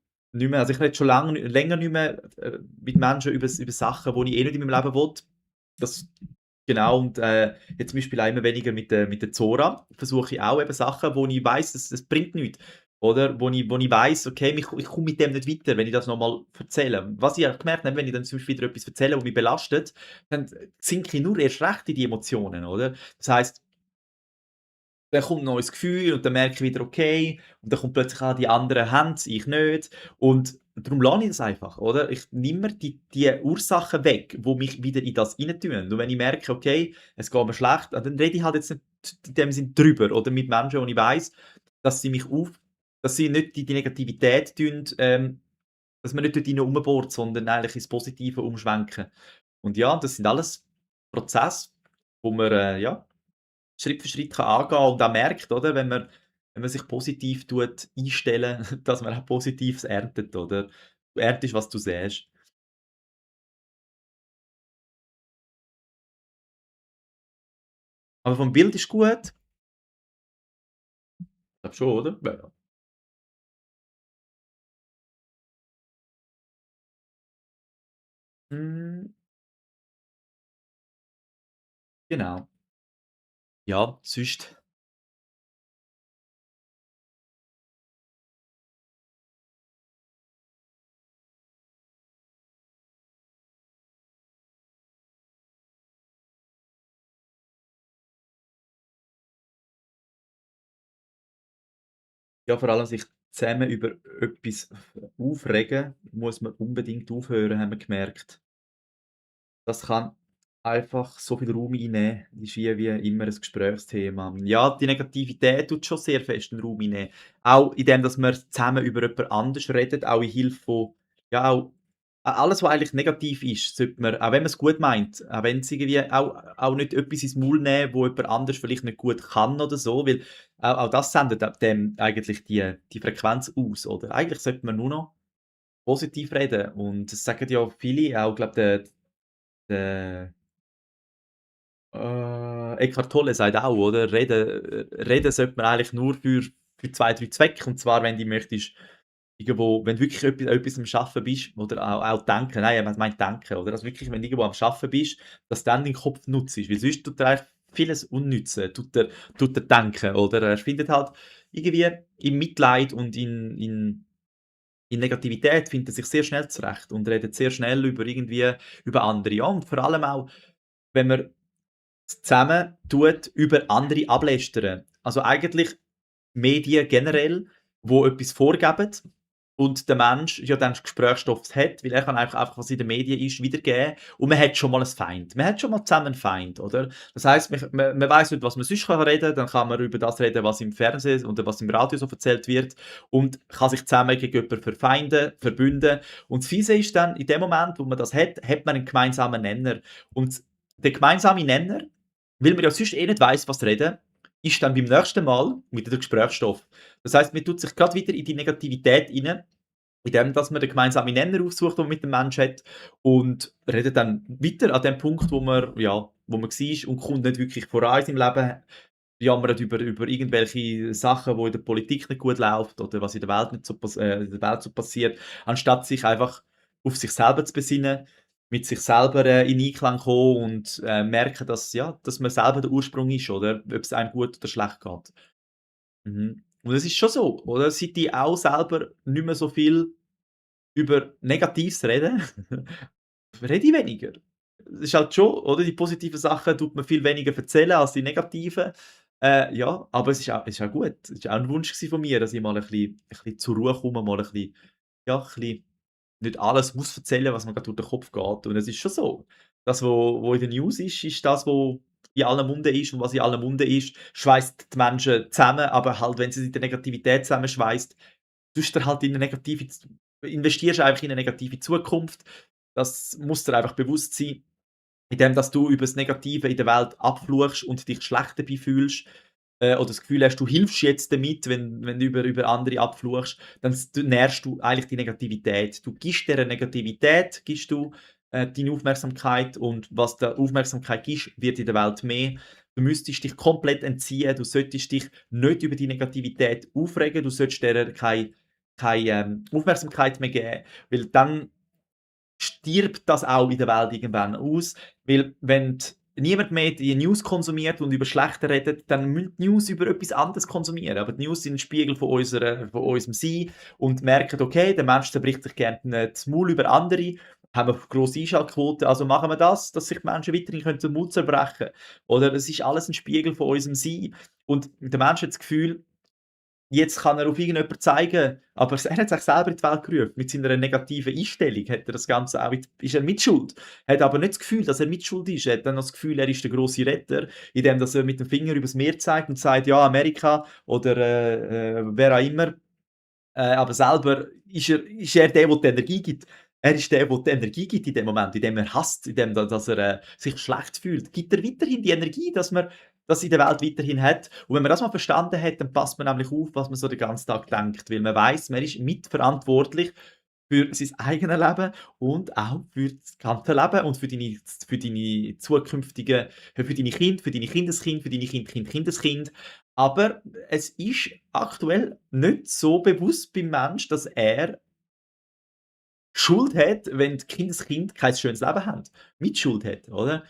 also, ich rede schon länger nicht mehr, mit Menschen über Sachen, die ich eh nicht in meinem Leben will. Das genau und, jetzt zum Beispiel auch immer weniger mit der Zora versuche ich auch eben Sachen, wo ich weiss, das bringt nichts, oder? Wo ich weiss, okay, ich komme mit dem nicht weiter, wenn ich das noch mal erzähle. Was ich auch gemerkt habe, wenn ich dann zum Beispiel wieder etwas erzähle, was mich belastet, dann sinke ich nur erst recht in die Emotionen, oder? Das heisst, dann kommt 'n neues Gefühl und dann merke ich wieder, okay, und dann kommt plötzlich die anderen haben's, ich nicht. Und darum lasse ich das einfach, oder? Ich nehme mir die Ursachen weg, die mich wieder in das reintun. Und wenn ich merke, okay, es geht mir schlecht, dann rede ich halt jetzt nicht in dem Sinn drüber oder mit Menschen, wo ich weiss, dass sie mich dass sie nicht die Negativität dass man nicht dort rein rumbohrt, sondern eigentlich ins Positive umschwenken. Und ja, das sind alles Prozesse, wo man, ja, Schritt für Schritt kann angehen und auch merkt, oder, wenn man sich positiv einstellen, dass man auch Positives erntet, oder? Du erntest, was du säst. Aber vom Bild ist gut. Glaube schon, oder? Ja, ja. Hm, genau. Ja, sonst ja, vor allem sich zusammen über etwas aufregen, muss man unbedingt aufhören, haben wir gemerkt. Das kann einfach so viel Raum einnehmen, ist wie immer ein Gesprächsthema. Ja, die Negativität tut schon sehr fest den Raum einnehmen. Auch indem, dass wir zusammen über jemand anderes redet, auch in Hilfe von ja, auch alles, was eigentlich negativ ist, sollte man, auch wenn man es gut meint, auch wenn es irgendwie auch nicht etwas ins Maul nehmen, wo jemand anders vielleicht nicht gut kann oder so, weil auch das sendet dem eigentlich die Frequenz aus, oder? Eigentlich sollte man nur noch positiv reden und das sagen ja viele, auch glaube der Eckhart Tolle sagt auch, oder? Reden sollte man eigentlich nur für 2 3 Zwecke. Und zwar, wenn du möchtest irgendwo, wenn du wirklich etwas am Schaffen bist oder auch denken. Nein, er meint denken, oder? Also wirklich, wenn du irgendwo am Schaffen bist, dass du dann deinen Kopf nutzt. Weil sonst tut er eigentlich vieles unnützen, tut er denken, oder? Er findet halt irgendwie im Mitleid und in Negativität findet er sich sehr schnell zurecht und redet sehr schnell über andere. Ja, und vor allem auch, wenn man zusammen tut über andere ablästern. Also eigentlich Medien generell, wo etwas vorgeben und der Mensch ja dann Gesprächsstoff hat, weil er kann einfach, was in den Medien ist, wiedergeben und man hat schon mal 'n Feind. Man hat schon mal zusammen 'n Feind, oder? Das heisst, man weiss nicht, was man sonst reden kann, dann kann man über das reden, was im Fernsehen oder was im Radio so erzählt wird und kann sich zusammen gegen jemanden verfeinden, verbünden. Und das Fiese ist dann, in dem Moment, wo man das hat man einen gemeinsamen Nenner. Und der gemeinsame Nenner, weil man ja sonst eh nicht weiss, was reden, ist dann beim nächsten Mal wieder der Gesprächsstoff. Das heisst, man tut sich grad wieder in die Negativität rein, indem dass man den gemeinsamen Nenner aufsucht, den man mit dem Menschen hat und redet dann weiter an dem Punkt, wo man war und kommt nicht wirklich voran in seinem Leben, jammert über irgendwelche Sachen, wo in der Politik nicht gut läuft oder was in der Welt so passiert, anstatt sich einfach auf sich selber zu besinnen, mit sich selber, in Einklang kommen und, merken, dass man selber der Ursprung ist, oder? Ob es einem gut oder schlecht geht. Mhm. Und es ist schon so, oder? Seit ich auch selber nicht mehr so viel über Negatives rede, rede ich weniger. Es ist halt schon, oder? Die positiven Sachen tut man viel weniger erzählen als die negativen. Ja, aber es ist auch gut. Es ist auch 'n Wunsch von mir, dass ich mal ein bisschen zur Ruhe komme, mal ein bisschen, ja, ein bisschen nicht alles muss erzählen, was mir grad durch den Kopf geht. Und es ist schon so, das, wo in den News ist das, wo in aller Munde ist und was in aller Munde ist, schweisst die Menschen zusammen, aber halt, wenn sie in der Negativität zusammenschweisst, tust du halt in 'ne negative Z investierst einfach in 'ne negative Zukunft. Das muss dir einfach bewusst sein, indem dass du über das Negative in der Welt abfluchst und dich schlecht dabei fühlst, oder das Gefühl hast, du hilfst jetzt damit, wenn du über andere abfluchst, dann nährst du eigentlich die Negativität. Du gibst dieser Negativität deine Aufmerksamkeit und was der Aufmerksamkeit gibst, wird in der Welt mehr. Du müsstest dich komplett entziehen, du solltest dich nicht über die Negativität aufregen, du solltest der keine Aufmerksamkeit mehr geben, weil dann stirbt das auch in der Welt irgendwann aus, weil wenn niemand mehr die News konsumiert und über Schlechte redet, dann müssen die News über etwas anderes konsumieren. Aber die News sind ein Spiegel von unserem Sein und merken, okay, der Mensch zerbricht sich gerne das Maul über andere, haben wir grosse Einschaltquoten, also machen wir das, dass sich die Menschen weiterhin den Mund zerbrechen können. Oder es ist alles ein Spiegel von unserem Sein. Und der Mensch hat das Gefühl, jetzt kann er auf irgendjemanden zeigen, aber er hat sich selber in die Welt gerufen. Mit seiner negativen Einstellung hat er das Ganze auch ist er mitschuld. Hat aber nicht das Gefühl, dass er mitschuld ist. Er hat dann noch das Gefühl, er ist der grosse Retter, indem dass er mit dem Finger übers Meer zeigt und sagt: «Ja, Amerika» oder, wer auch immer. Aber selber ist er der die Energie gibt. Er ist der die Energie gibt in dem Moment, indem er hasst, indem dass er, sich schlecht fühlt. Gibt er weiterhin die Energie, dass man das in der Welt weiterhin hat. Und wenn man das mal verstanden hat, dann passt man nämlich auf, was man so den ganzen Tag denkt, weil man weiß, man ist mitverantwortlich für sein eigenes Leben und auch für das ganze Leben und für deine zukünftigen für deine Kinder, für deine Kindeskinder, für deine Kindeskind. Aber es ist aktuell nicht so bewusst beim Mensch, dass er Schuld hat, wenn die Kindeskinder kein schönes Leben haben. Mitschuld hat, oder?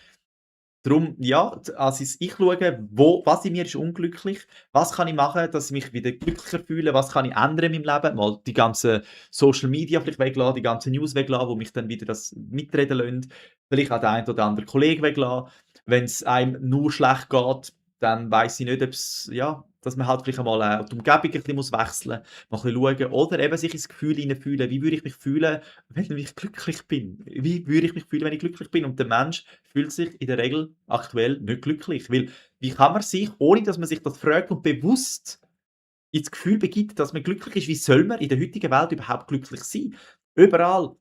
Drum, ja, also ich schaue, was in mir ist unglücklich, was kann ich machen, dass ich mich wieder glücklicher fühle, was kann ich ändern in meinem Leben, mal die ganzen Social Media vielleicht weglassen, die ganzen News weglassen, wo mich dann wieder das mitreden lassen, vielleicht auch den einen oder anderen Kollegen weglassen. Wenn es einem nur schlecht geht, dann weiss ich nicht, ob's ja, dass man halt vielleicht einmal, die Umgebung ein bisschen wechseln muss, mal ein bisschen schauen oder eben sich ins Gefühl hineinfühlen. Wie würde ich mich fühlen, wenn ich glücklich bin? Wie würde ich mich fühlen, wenn ich glücklich bin? Und der Mensch fühlt sich in der Regel aktuell nicht glücklich, weil wie kann man sich, ohne dass man sich das fragt und bewusst ins Gefühl begibt, dass man glücklich ist, wie soll man in der heutigen Welt überhaupt glücklich sein? Überall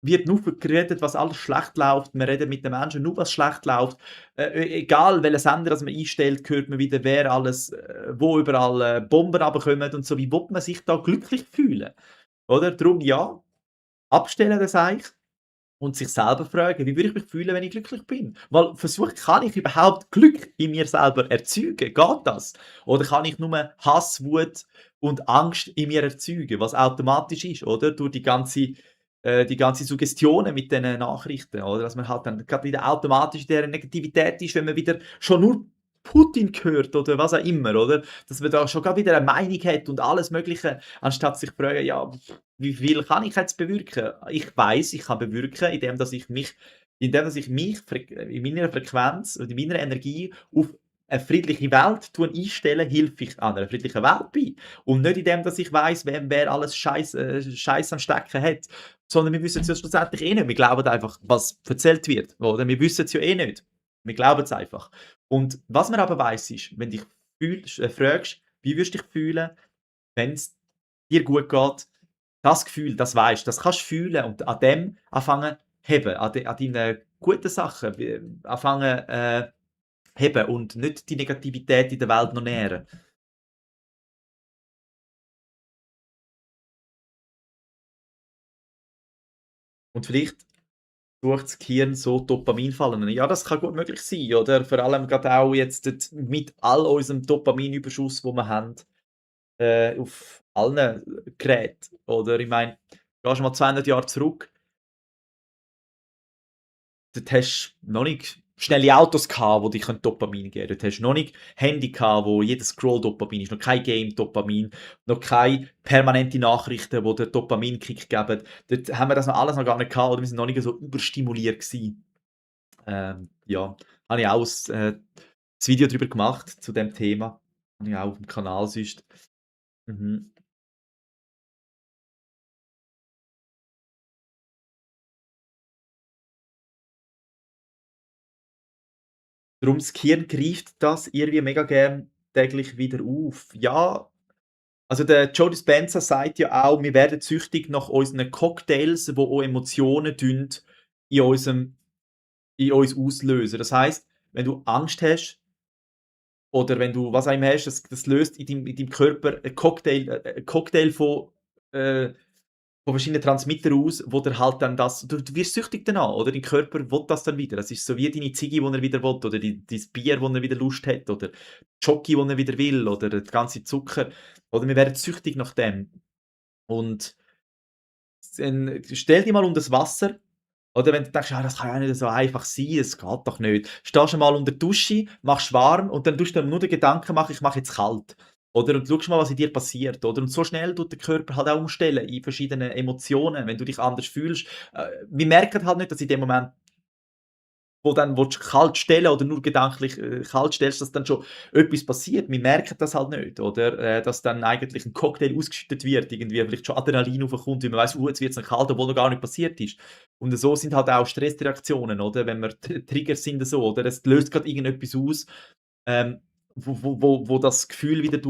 wird nur geredet, was alles schlecht läuft. Man redet mit den Menschen nur, was schlecht läuft. Egal welchen Sender das man einstellt, hört man wieder, wer alles wo überall, Bomben runterkommen und so. Wie will man sich da glücklich fühlen, oder? Darum ja, abstellen den Seich und sich selber fragen: „Wie würde ich mich fühlen, wenn ich glücklich bin?“ Weil versuchen, kann ich überhaupt Glück in mir selber erzeugen? Geht das? Oder kann ich nur Hass, Wut und Angst in mir erzeugen, was automatisch ist, oder? Durch die ganze Suggestionen mit diesen Nachrichten, oder? Dass man halt dann grad wieder automatisch in dieser Negativität ist, wenn man wieder schon nur Putin hört oder was auch immer, oder? Dass man da schon grad wieder 'ne Meinung hat und alles Mögliche, anstatt sich zu fragen: „Ja, wie viel kann ich jetzt bewirken?“ Ich weiß, ich kann bewirken, indem dass ich mich in meiner Frequenz und in meiner Energie auf eine friedliche Welt einstelle, hilfe ich an einer friedlichen Welt bei. Und nicht indem, dass ich weiss, wer alles Scheiß am Stecken hat, sondern wir wissen's ja schlussendlich eh nicht. Wir glauben einfach, was erzählt wird, oder? Wir wissen's ja eh nicht. Wir glauben's einfach. Und was man aber weiss, ist, wenn dich fragst: „Wie würdest du dich fühlen, wenn's dir gut geht?“ Das Gefühl, das weisst, das kannst du fühlen und an dem anfangen heben, an deinen guten Sachen anfangen, heben und nicht die Negativität in der Welt noch nähren. Und vielleicht sucht das Gehirn so Dopaminfallen. Ja, das kann gut möglich sein, oder? Vor allem grad auch jetzt mit all unserem Dopaminüberschuss, wo wir haben, auf allen Geräten, oder? Ich meine, gehst mal 200 Jahre zurück. Dort hast du noch nicht schnelle Autos gehabt, die dir Dopamin geben können. Dort hast du noch nicht Handy gehabt, wo jedes Scroll Dopamin ist, noch kein Game-Dopamin, noch keine permanente Nachrichten, die dir Dopaminkick geben. Dort haben wir das noch alles noch gar nicht gehabt oder wir sind noch nicht so überstimuliert gewesen. Ja, habe ich auch das Video darüber gemacht, zu dem Thema. Habe ich auch auf dem Kanal sonst. Mhm. Darum das Gehirn greift das irgendwie mega gern täglich wieder auf. Ja, also der Joe Dispenza sagt ja auch, wir werden süchtig nach unseren Cocktails, wo auch Emotionen in unserem in uns auslösen. Das heisst, wenn du Angst hast oder wenn du was auch immer hast, das löst in deinem Körper ein Cocktail äh von verschiedenen Transmitter aus, wo der halt dann du wirst süchtig danach, oder? Dein Körper will das dann wieder. Das ist so wie deine Ziege, die er wieder will, oder dein Bier, wo er wieder Lust hat, oder Jockey, wo er wieder will, oder der ganze Zucker. Oder wir werden süchtig nach dem. Und dann stell dich mal unter das Wasser, oder wenn du denkst: „Ah, das kann ja nicht so einfach sein, es geht doch nicht.“ Stehst du mal unter der Dusche, machst warm und dann tust du dir nur den Gedanken machen: „Ich mache jetzt kalt.“ Oder? Und schaust mal, was in dir passiert, oder? Und so schnell tut der Körper halt auch umstellen in verschiedenen Emotionen, wenn du dich anders fühlst. Wir merken halt nicht, dass in dem Moment wo dann willst kalt stellen oder nur gedanklich, kalt stellst, dass dann schon etwas passiert. Wir merken das halt nicht, oder? Dass dann eigentlich 'n Cocktail ausgeschüttet wird, irgendwie vielleicht schon Adrenalin raufkommt, weil man weiss: jetzt wird's noch kalt“, obwohl noch gar nicht passiert ist. Und so sind halt auch Stressreaktionen, oder? Wenn wir Trigger sind so, oder? Es löst grad irgendetwas aus, ähm, wo das Gefühl wieder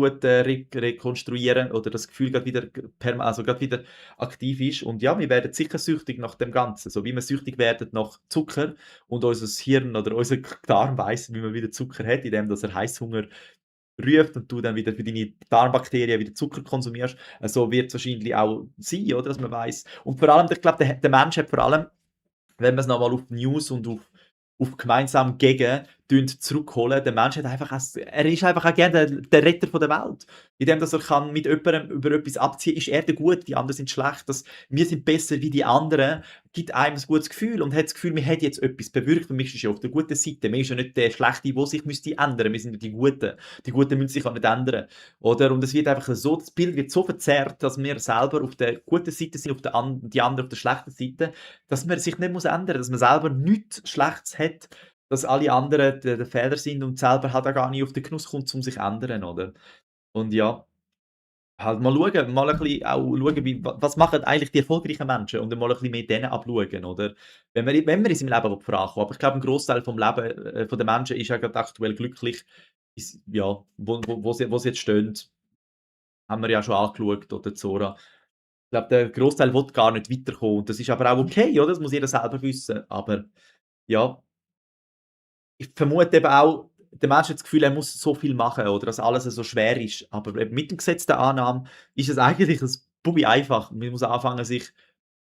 rekonstruieren oder das Gefühl grad wieder grad wieder aktiv ist. Und ja, wir werden sicher süchtig nach dem Ganzen, so wie wir süchtig werden nach Zucker und unser Hirn oder unser Darm weiss, wie man wieder Zucker hat, indem dass er Heisshunger ruft und du dann wieder für deine Darmbakterien wieder Zucker konsumierst. So wird's wahrscheinlich auch sein, oder, dass man weiss und vor allem, ich glaube, der Mensch hat vor allem, wenn wir's noch mal auf die News und auf gemeinsam gegen zurückholen. Der Mensch hat einfach er ist einfach auch gerne der Retter von der Welt. Indem dass er kann mit jemandem über etwas abziehen, ist er der Gute, die anderen sind schlecht. Wir sind besser wie die anderen, gibt einem ein gutes Gefühl und hat das Gefühl, man hat jetzt etwas bewirkt und man ist ja auf der guten Seite. Man ist ja nicht der Schlechte, der sich müsste ändern. Wir sind ja die Guten. Die Guten müssen sich auch nicht ändern. Oder? Und es wird einfach so, das Bild wird so verzerrt, dass wir selber auf der guten Seite sind, die anderen auf der schlechten Seite, dass man sich nicht muss ändern muss, dass man selber nichts Schlechtes hat, dass alle anderen der Fehler sind und selber halt auch gar nicht auf den Genuss kommt, um sich zu ändern, oder? Und ja, halt mal schauen, mal ein bisschen auch schauen, was machen eigentlich die erfolgreichen Menschen und dann mal ein bisschen mehr denen abschauen, oder? Wenn wir in seinem Leben vorankommen, aber ich glaube, ein Großteil vom Leben, von den Menschen ist ja grad aktuell glücklich, ja, wo sie jetzt stehen, haben wir ja schon angeschaut, oder Zora. glaube, der Großteil will gar nicht weiterkommen und das ist aber auch okay, oder? Das muss jeder selber wissen. Aber ja, ich vermute eben auch, der Mensch hat das Gefühl, er muss so viel machen oder dass alles so schwer ist. Aber eben mit dem Gesetz der Annahme ist es eigentlich ein Bubi einfach. Man muss anfangen, sich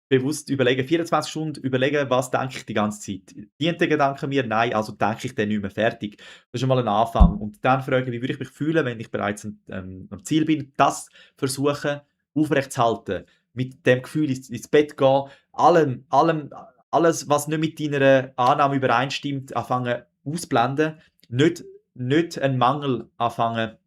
bewusst überlegen, 24 Stunden überlegen, was denke ich die ganze Zeit. Dient der Gedanke mir? Nein, also denke ich den nicht mehr. Fertig. Das ist schon mal ein Anfang. Und dann fragen, wie würde ich mich fühlen, wenn ich bereits am Ziel bin? Das versuchen aufrechtzuerhalten. Mit dem Gefühl ins Bett gehen, alles, was nicht mit deiner Annahme übereinstimmt, anfangen ausblenden. Nicht, nicht einen Mangel anfangen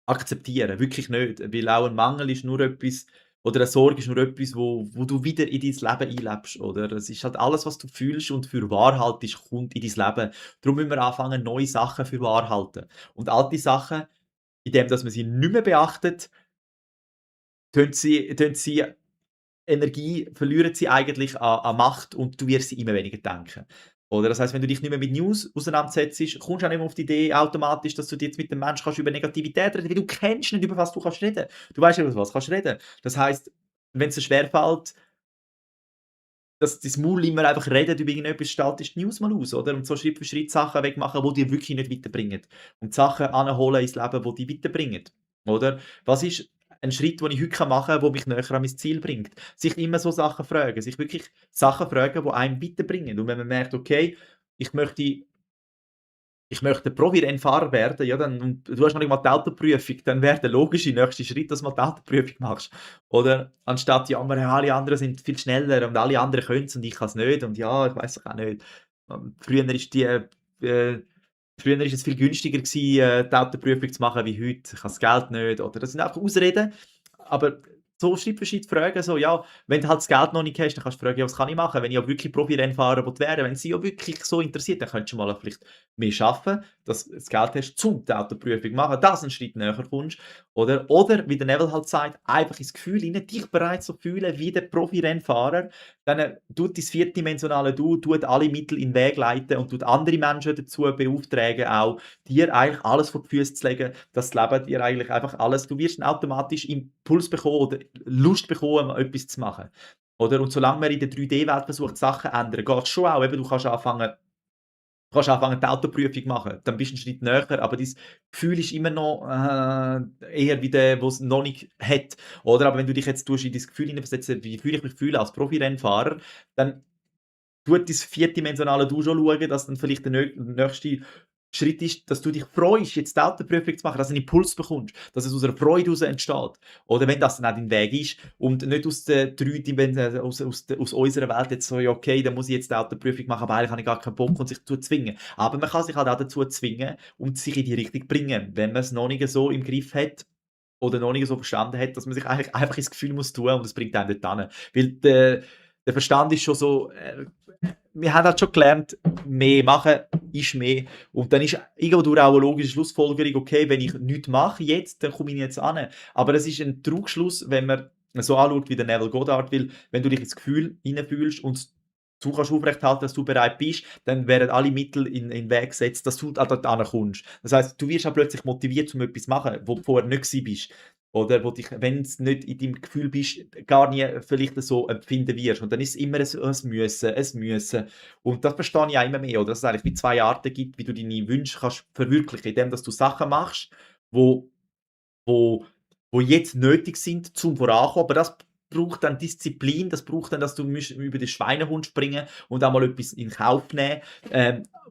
akzeptieren, wirklich nicht. Weil auch ein Mangel ist nur etwas oder eine Sorge ist nur etwas, wo du wieder in dein Leben einlebst, oder? Es ist halt alles, was du fühlst und für wahr haltest, kommt in dein Leben. Darum müssen wir anfangen, neue Sachen für wahr halten. Und alte Sachen, indem dass man sie nicht mehr beachtet, tun sie Energie verlieren sie eigentlich an Macht und du wirst sie immer weniger denken. Oder das heißt, wenn du dich nicht mehr mit News auseinandersetzt, kommst du auch nicht mehr auf die Idee automatisch, dass du jetzt mit dem Menschen kannst über Negativität reden, weil du kennst nicht, über was du kannst reden. Du weißt nicht, über was kannst reden. Das heißt, wenn es dir schwerfällt, dass dein Maul immer einfach redet über irgendetwas, schaltest du die News mal aus, oder? Und so Schritt für Schritt Sachen wegmachen, die dich wirklich nicht weiterbringen. Und Sachen anholen ins Leben, die dich weiterbringen, oder? Was ist ein Schritt, den ich heute machen kann, der mich näher an mein Ziel bringt? Sich immer so Sachen fragen, sich wirklich Sachen fragen, die einem weiterbringen. Und wenn man merkt, okay, ich möchte ich möchte Profi-Rennfahrer werden, ja, dann und du hast noch nicht mal die Autoprüfung, dann wäre der logische nächste Schritt, dass du mal die Autoprüfung machst. Oder anstatt jammern: „Ja, alle anderen sind viel schneller und alle anderen können's und ich kann's nicht und ja, ich weiss doch auch nicht.“ Früher ist früher ist es viel günstiger gewesen, die Autoprüfung zu machen wie heute. Ich habe das Geld nicht oder das sind einfach Ausreden. Aber so Schritt für Schritt fragen, so, ja, wenn du halt das Geld noch nicht hast, dann kannst du fragen: „Ja, was kann ich machen, wenn ich ja wirklich Profi-Rennfahrer will werden?“ Wenn sie ja wirklich so interessiert, dann könntest du mal vielleicht mehr arbeiten, dass du das Geld hast, zum die Autoprüfung machen, dass du 'n Schritt näher kommst, oder? Oder wie der Neville halt sagt, einfach ins Gefühl hinein, dich bereits so fühlen wie der Profi-Rennfahrer, dann tut dein vierdimensionale Du tut alle Mittel in den Weg leiten und tut andere Menschen dazu beauftragen, auch dir eigentlich alles vor die Füße zu legen, dass das Leben dir eigentlich einfach alles du wirst 'n automatisch Impuls bekommen oder Lust bekommen, etwas zu machen, oder? Und solange man in der 3D-Welt versucht, Sachen zu ändern, geht's schon auch. Eben, du kannst anfangen, die Autoprüfung machen, dann bist du 'n Schritt näher, aber dein Gefühl ist immer noch, eher wie der, wo's noch nicht hat, oder? Aber wenn du dich jetzt tust in dein Gefühl hineinversetzen: „Wie fühle ich mich fühle als Profi-Rennfahrer?“ Dann tut dein vierdimensionale Du schon schauen, dass dann vielleicht der nächste Schritt ist, dass du dich freust, jetzt die Autoprüfung zu machen, dass du 'n Impuls bekommst, dass es aus einer Freude heraus entsteht. Oder wenn das dann auch dein Weg ist und nicht aus der 3 Dimen aus unserer Welt jetzt so: „Ja, okay, dann muss ich jetzt die Autoprüfung machen, aber eigentlich habe ich gar keinen Bock“ und sich dazu zwingen. Aber man kann sich halt auch dazu zwingen und sich in die Richtung bringen, wenn man es noch nicht so im Griff hat oder noch nicht so verstanden hat, dass man sich eigentlich einfach ins Gefühl muss tun und es bringt einen dort hin. Weil der Verstand ist schon so, wir haben halt schon gelernt, mehr machen ist mehr. Und dann ist irgendwo auch eine logische Schlussfolgerung, okay, wenn ich nichts mache jetzt, dann komme ich jetzt an. Aber es ist ein Trugschluss, wenn man so anschaut wie der Neville Goddard, weil wenn du dich ins Gefühl hineinfühlst und du kannst aufrechthalten, dass du bereit bist, dann werden alle Mittel in den Weg gesetzt, dass du auch dort kommst. Das heisst, du wirst auch plötzlich motiviert, um etwas zu machen, wo du vorher nicht gewesen bist. Oder wo dich, wenn du nicht in deinem Gefühl bist, gar nie vielleicht so empfinden wirst. Und dann ist es immer ein Müssen, ein Müssen. Und das verstehe ich auch immer mehr, oder? Dass es eigentlich wie 2 Arten gibt, wie du deine Wünsche kannst verwirklichen, indem dass du Sachen machst, wo wo wo jetzt nötig sind zum Vorankommen, aber das braucht dann Disziplin, das braucht dann, dass du musst über den Schweinehund springen und auch mal etwas in Kauf nehmen,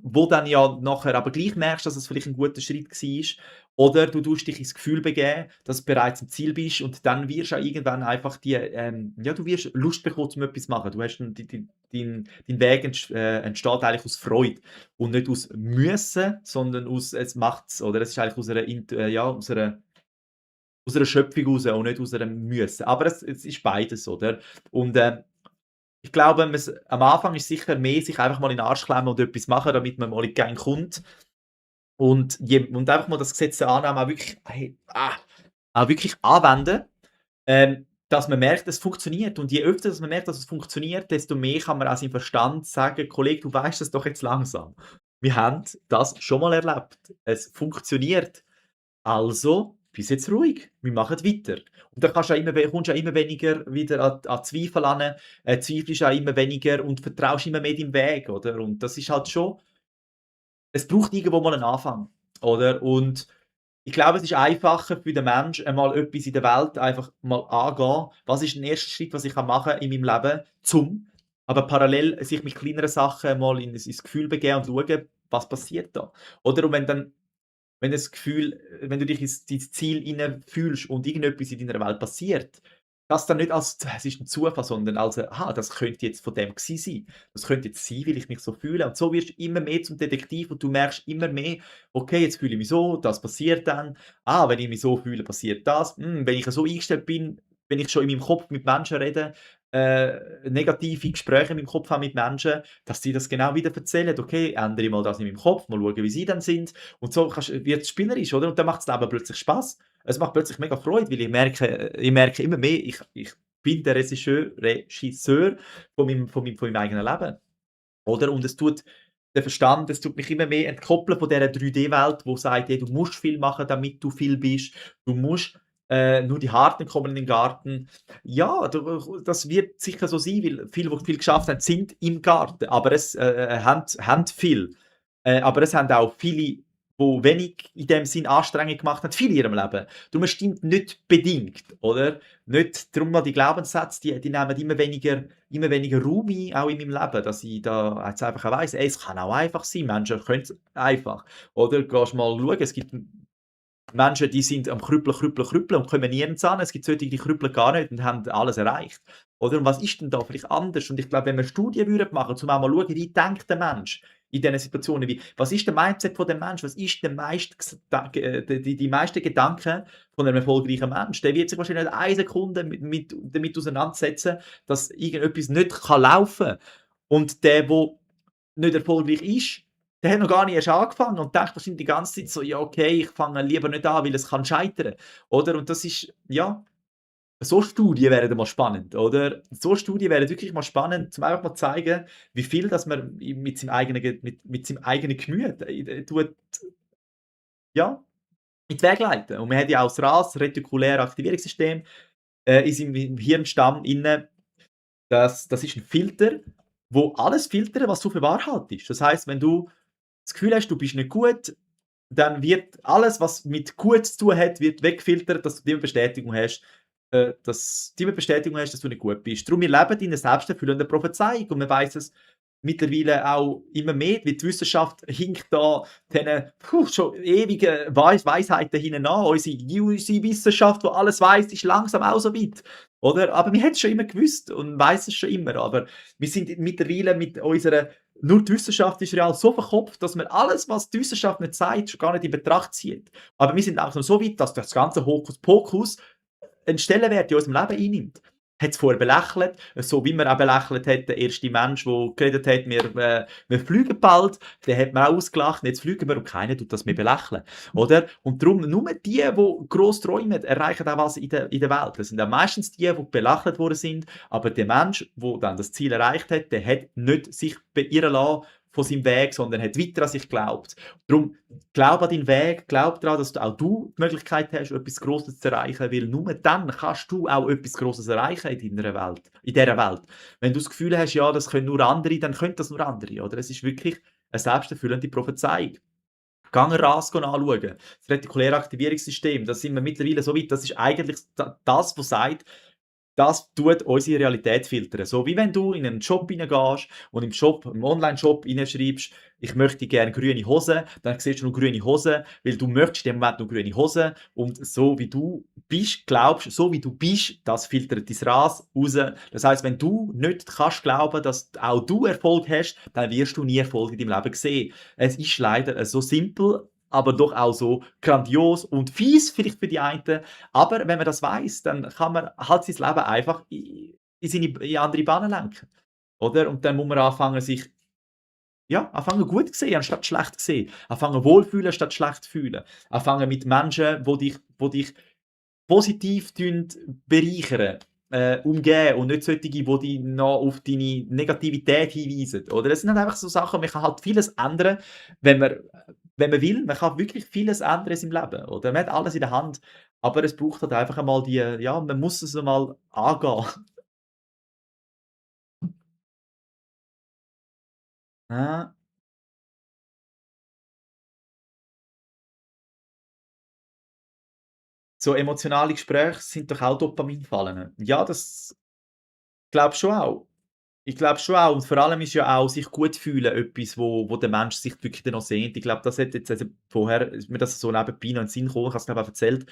wo dann ja nachher aber gleich merkst, dass es vielleicht ein guter Schritt war. Oder du tust dich ins Gefühl begeben, dass du bereits am Ziel bist und dann wirst du auch irgendwann einfach ja, du wirst Lust bekommen, um etwas zu machen. Du hast dann dein Weg entsteht eigentlich aus Freude und nicht aus Müssen, sondern aus «es macht's», oder? Es ist eigentlich ja, aus einer Schöpfung raus und nicht aus einem Müssen. Aber es ist beides, oder? Und, ich glaube, am Anfang ist sicher mehr sich einfach mal in den Arsch klemmen und etwas machen, damit man mal in die Gänge kommt. Und einfach mal das Gesetz der Annahme auch wirklich auch wirklich anwenden, dass man merkt, es funktioniert. Und je öfter dass man merkt, dass es funktioniert, desto mehr kann man auch seinem Verstand sagen: „Kollege, du weißt es doch jetzt langsam. Wir haben das schon mal erlebt. Es funktioniert. Also bist jetzt ruhig, wir machen weiter. Und dann kommst du ja immer weniger wieder an Zweifel an, zweifelst auch immer weniger und vertraust immer mehr deinem Weg, oder? Und das ist halt schon, es braucht irgendwo mal einen Anfang, oder? Und ich glaube, es ist einfacher für den Mensch, einmal etwas in der Welt einfach mal angehen. Was ist der erste Schritt, was ich machen kann in meinem Leben, aber parallel sich mit kleineren Sachen mal ins Gefühl begeben und schauen, was passiert da? Oder? Und wenn das Gefühl wenn du dich ins Ziel fühlst und irgendetwas in deiner Welt passiert, das dann nicht als es ist ein Zufall, sondern als das könnte jetzt von dem gewesen sein. Das könnte jetzt sein, weil ich mich so fühle. Und so wirst du immer mehr zum Detektiv und du merkst immer mehr: „Okay, jetzt fühle ich mich so, das passiert dann. Wenn ich mich so fühle, passiert das. Wenn ich so eingestellt bin, wenn ich schon in meinem Kopf mit Menschen rede, negative Gespräche in meinem Kopf habe mit Menschen, dass die das genau wieder erzählen. Okay, ändere ich mal das in meinem Kopf, mal schauen, wie sie dann sind. Und so wird es spielerisch, oder? Und dann macht das Leben plötzlich Spaß. Es macht plötzlich mega Freude, weil ich merke immer mehr, ich bin der Regisseur von meinem eigenen Leben, oder? Und es tut mich immer mehr entkoppeln von dieser 3D-Welt, wo sagt: „Hey, du musst viel machen, damit du viel bist. Du musst nur die Harten kommen in den Garten.“ Ja, das wird sicher so sein, weil viele, die viel geschafft haben, sind im Garten, aber haben viel. Aber es haben auch viele, die wenig in dem Sinn Anstrengung gemacht haben, viel in ihrem Leben. Darum, es stimmt nicht bedingt, oder? Nicht darum, die Glaubenssätze, die nehmen immer weniger Raum ein, auch in meinem Leben, dass ich da jetzt einfach auch weiss, ey, es kann auch einfach sein. Menschen können's einfach. Oder gehst mal schauen, es gibt Menschen, die sind am Krüppeln, Krüppeln, Krüppeln und kommen nirgends an. Es gibt solche, die krüppeln gar nicht und haben alles erreicht. Oder? Und was ist denn da vielleicht anders? Und ich glaube, wenn wir Studien würden machen, um auch mal schauen, wie denkt der Mensch in diesen Situationen, was ist der Mindset von dem Mensch? Was ist der die meisten Gedanken von einem erfolgreichen Mensch? Der wird sich wahrscheinlich nicht eine Sekunde damit auseinandersetzen, dass irgendetwas nicht laufen kann. Und der nicht erfolgreich ist, der hat noch gar nicht erst angefangen und denkt wahrscheinlich die ganze Zeit so: „Ja, okay, ich fange lieber nicht an, weil es kann scheitern.“ Oder? Und das ist ja, so Studien wären mal spannend, oder? So Studien wären wirklich mal spannend, um einfach mal zu zeigen, wie viel dass man mit seinem eigenen Gemüt, tut, ja, in die Wege leiten. Und man hat ja auch das RAS, retikuläre Aktivierungssystem, in seinem Hirnstamm inne. Das ist 'n Filter, wo alles filtert, was du für wahr haltest. Das heisst, wenn du das Gefühl hast, du bist nicht gut, dann wird alles, was mit gut zu tun hat, wird weggefiltert, dass du immer Bestätigung hast, dass du nicht gut bist. Darum, wir leben in einer selbsterfüllenden Prophezeiung und man weiss es mittlerweile auch immer mehr, weil die Wissenschaft hinkt da diesen schon ewigen Weisheiten hinten an. Unsere Wissenschaft, die alles weiss, ist langsam auch so weit, oder? Aber wir haben es schon immer gewusst und weiss es schon immer, aber wir sind mittlerweile mit unserer nur die Wissenschaft ist real so verkopft, dass man alles, was die Wissenschaft nicht sagt, schon gar nicht in Betracht zieht. Aber wir sind auch noch so weit, dass das ganze Hokuspokus einen Stellenwert in unserem Leben einnimmt. Hat es vorher belächelt, so wie man auch belächelt hat, der erste Mensch, der geredet hat, wir fliegen bald, den hat man auch ausgelacht, jetzt fliegen wir und keiner tut das mehr belächeln, oder? Und darum, nur die gross träumen, erreichen auch was in der Welt. Das sind auch meistens die belächelt worden sind, aber der Mensch, der dann das Ziel erreicht hat, der hat nicht sich beirren lassen von seinem Weg, sondern hat weiter an sich geglaubt. Darum, glaub an deinen Weg, glaub daran, dass auch du die Möglichkeit hast, etwas Grosses zu erreichen, weil nur dann kannst du auch etwas Grosses erreichen in deiner Welt, in dieser Welt. Wenn du das Gefühl hast, ja, das können nur andere, dann können das nur andere, oder? Es ist wirklich eine selbsterfüllende Prophezeiung. Geh ein RAS anschauen, das retikuläre Aktivierungssystem, da sind wir mittlerweile so weit, das ist eigentlich das, was sagt, das tut unsere Realität filtern. So wie wenn du in einen Shop reingehst und im Onlineshop reinschreibst: „Ich möchte gerne grüne Hosen“, dann siehst du nur grüne Hosen, weil du möchtest in dem Moment nur grüne Hosen und so wie du bist, glaubst, so wie du bist, das filtert dein RAS raus. Das heisst, wenn du nicht kannst glauben, dass auch du Erfolg hast, dann wirst du nie Erfolg in deinem Leben sehen. Es ist leider so simpel, aber doch auch so grandios und fies vielleicht für die einen. Aber wenn man das weiss, dann kann man halt sein Leben einfach in andere Bahnen lenken, oder? Und dann muss man anfangen gut zu sehen, anstatt schlecht zu sehen. Anfangen wohlfühlen, statt schlecht fühlen. Anfangen mit Menschen, die dich positiv bereichern, umgeben und nicht solche, die dich noch auf deine Negativität hinweisen, oder? Das sind halt einfach so Sachen, man kann halt vieles ändern, wenn man wenn man will, man kann wirklich vieles ändern in seinem Leben, oder? Man hat alles in der Hand, aber es braucht halt einfach einmal die ja, man muss es einmal angehen. Ja, so emotionale Gespräche sind doch auch Dopaminfallen. Ja, das glaube schon auch. Ich glaube schon auch und vor allem ist ja auch sich gut fühlen etwas, wo der Mensch sich wirklich dann noch sehnt. Ich glaube, das hat jetzt also vorher ist mir das so nebenbei noch in den Sinn gekommen, ich habe es glaube auch erzählt.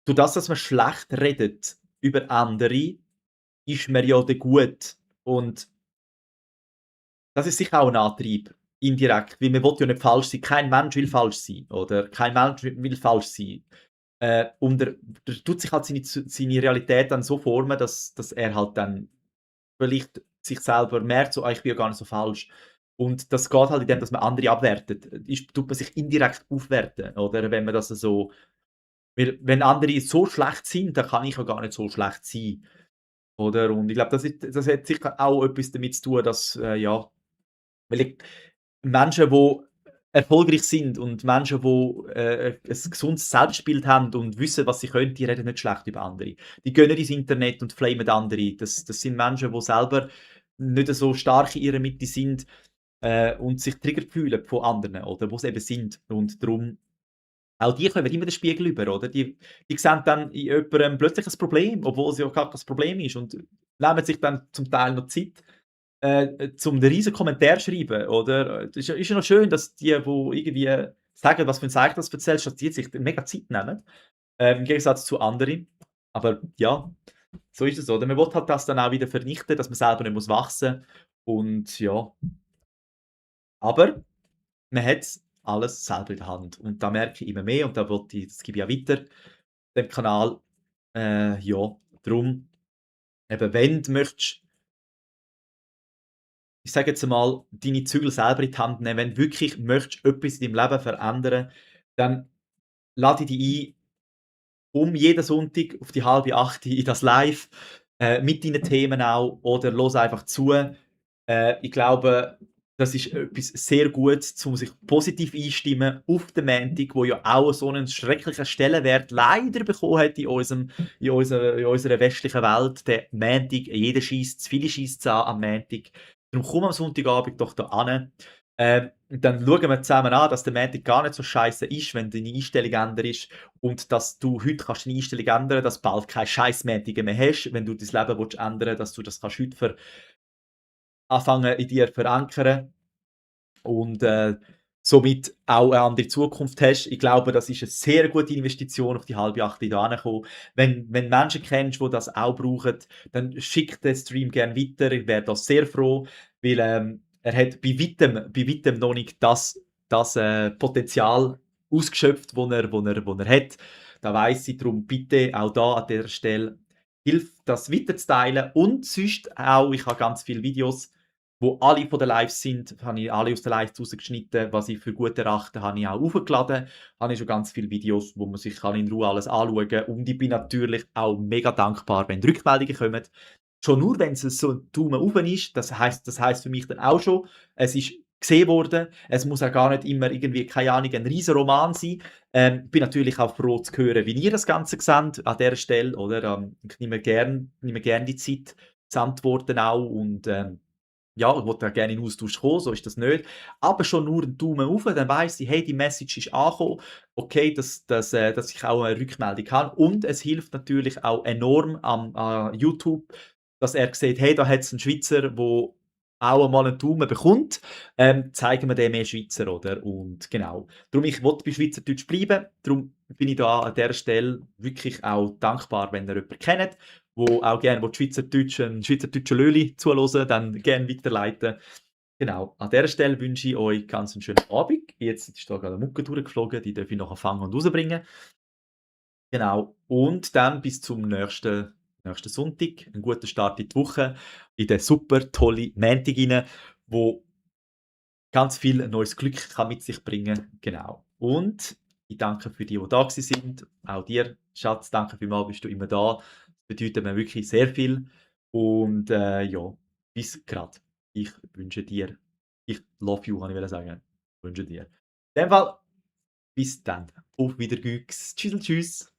Durch das, dass man schlecht redet über andere, ist man ja dann gut. Und das ist sicher auch 'n Antrieb, indirekt, weil man will ja nicht falsch sein. Kein Mensch will falsch sein, oder? Kein Mensch will falsch sein. Und er tut sich halt seine Realität dann so formen, dass er halt dann vielleicht sich selber merkt, so: „Ah, ich bin ja gar nicht so falsch.“ Und das geht halt indem, dass man andere abwertet. Tut man sich indirekt aufwerten, oder? Wenn man das so weil wenn andere so schlecht sind, dann kann ich ja gar nicht so schlecht sein, oder? Und ich glaube, das hat sicher auch etwas damit zu tun, dass, ja weil ich Menschen, die erfolgreich sind und Menschen, die, 'n gesundes Selbstbild haben und wissen, was sie können, die reden nicht schlecht über andere. Die gehen nicht ins Internet und flamen andere. Das sind Menschen, die selber nicht so stark in ihrer Mitte sind, und sich triggert fühlen von anderen, oder wo's eben sind. Und darum auch die kommen immer den Spiegel über, oder? Die sehen dann in jemandem plötzlich ein Problem, obwohl es ja gar kein Problem ist und nehmen sich dann zum Teil noch Zeit, zum 'n riesen Kommentar schreiben, oder? Ist ja noch schön, dass die, wo irgendwie sagen, was für 'n Zeichen das erzählst, dass die sich mega Zeit nehmen, im Gegensatz zu anderen. Aber ja, so ist es, oder? Man will halt das dann auch wieder vernichten, dass man selber nicht muss wachsen und ja. Aber man hat's alles selber in der Hand und da merke ich immer mehr und da wollte ich das gebe ich auch weiter, dem Kanal. Ja, drum eben, wenn du möchtest, ich sage jetzt einmal, deine Zügel selber in die Hand nehmen, wenn du wirklich möchtest etwas in deinem Leben verändern, dann lade ich dich ein, um jeden Sonntag auf die 7:30 in das Live, mit deinen Themen auch oder los einfach zu. Ich glaube, das ist etwas sehr Gutes, um sich positiv einstimmen auf den Montag, wo ja auch so einen schrecklichen Stellenwert leider bekommen hat in unserer westlichen Welt. Der Montag, jeder schiesst viele schiesst's an am Montag. Darum komm am Sonntagabend doch da hin. Und dann schauen wir zusammen an, dass der Montag gar nicht so scheiße ist, wenn deine Einstellung änderst und dass du heute kannst deine Einstellung ändern, dass du bald keine scheiß Mäntige mehr hast, wenn du dein Leben willst ändern, dass du das kannst heute anfangen in dir verankern und, somit auch eine andere Zukunft hast. Ich glaube, das ist eine sehr gute Investition, auf die 7:30 da hinzukommen. Wenn Menschen kennst, die das auch brauchen, dann schick den Stream gerne weiter. Ich wäre da sehr froh, weil, er hat bei weitem noch nicht das, Potenzial ausgeschöpft, wo er hat. Da weiss ich, darum bitte auch da an dieser Stelle, hilf das weiterzuteilen und sonst auch ich habe ganz viele Videos wo alle von den Lives sind, habe ich alle aus den Lives rausgeschnitten. Was ich für gut erachte, habe ich auch hochgeladen. Habe ich schon ganz viele Videos, wo man sich kann in Ruhe alles anschauen kann. Und ich bin natürlich auch mega dankbar, wenn Rückmeldungen kommen. Schon nur, wenn es so ein Daumen rauf ist, das heisst für mich dann auch schon, es ist gesehen worden. Es muss auch gar nicht immer irgendwie, keine Ahnung, ein riesen Roman sein. Bin natürlich auch froh zu hören, wie ihr das Ganze seht an dieser Stelle, oder? Ich nehme gern die Zeit zu antworten auch und, ja, ich wollte ja gerne in 'n Austausch kommen, so ist das nicht. Aber schon nur 'n Daumen hoch, dann weiss ich: „Hey, die Message ist angekommen.“ Okay, dass ich auch 'ne Rückmeldung habe. Und es hilft natürlich auch enorm an YouTube, dass er sieht: „Hey, da hat's 'n Schweizer, wo auch einmal 'n Daumen bekommt. Zeigen wir dem mehr Schweizer“, oder? Und genau. Darum, ich will bei Schweizerdeutsch bleiben. Darum bin ich da an dieser Stelle wirklich auch dankbar, wenn ihr jemanden kennt, wo auch gerne schweizerdeutschen Löli zuhören, dann gerne weiterleiten. Genau, an dieser Stelle wünsche ich euch ganz 'n schönen Abend. Jetzt ist da gerade 'ne Mucke durchgeflogen, die darf ich nachher fangen und rausbringen. Genau, und dann bis zum nächsten Sonntag. 'N guten Start in die Woche, in den super tolle Montag rein, wo ganz viel neues Glück kann mit sich bringen. Genau. Und ich danke für die da gewesen sind. Auch dir, Schatz, danke vielmals, bist du immer da. Das bedeutet mir wirklich sehr viel. Und, ja, bis grad. Ich wünsche dir ich love you, wollte ich sagen. Wünsche dir. In dem Fall bis dann. Auf Wiedergüks. Tschüss.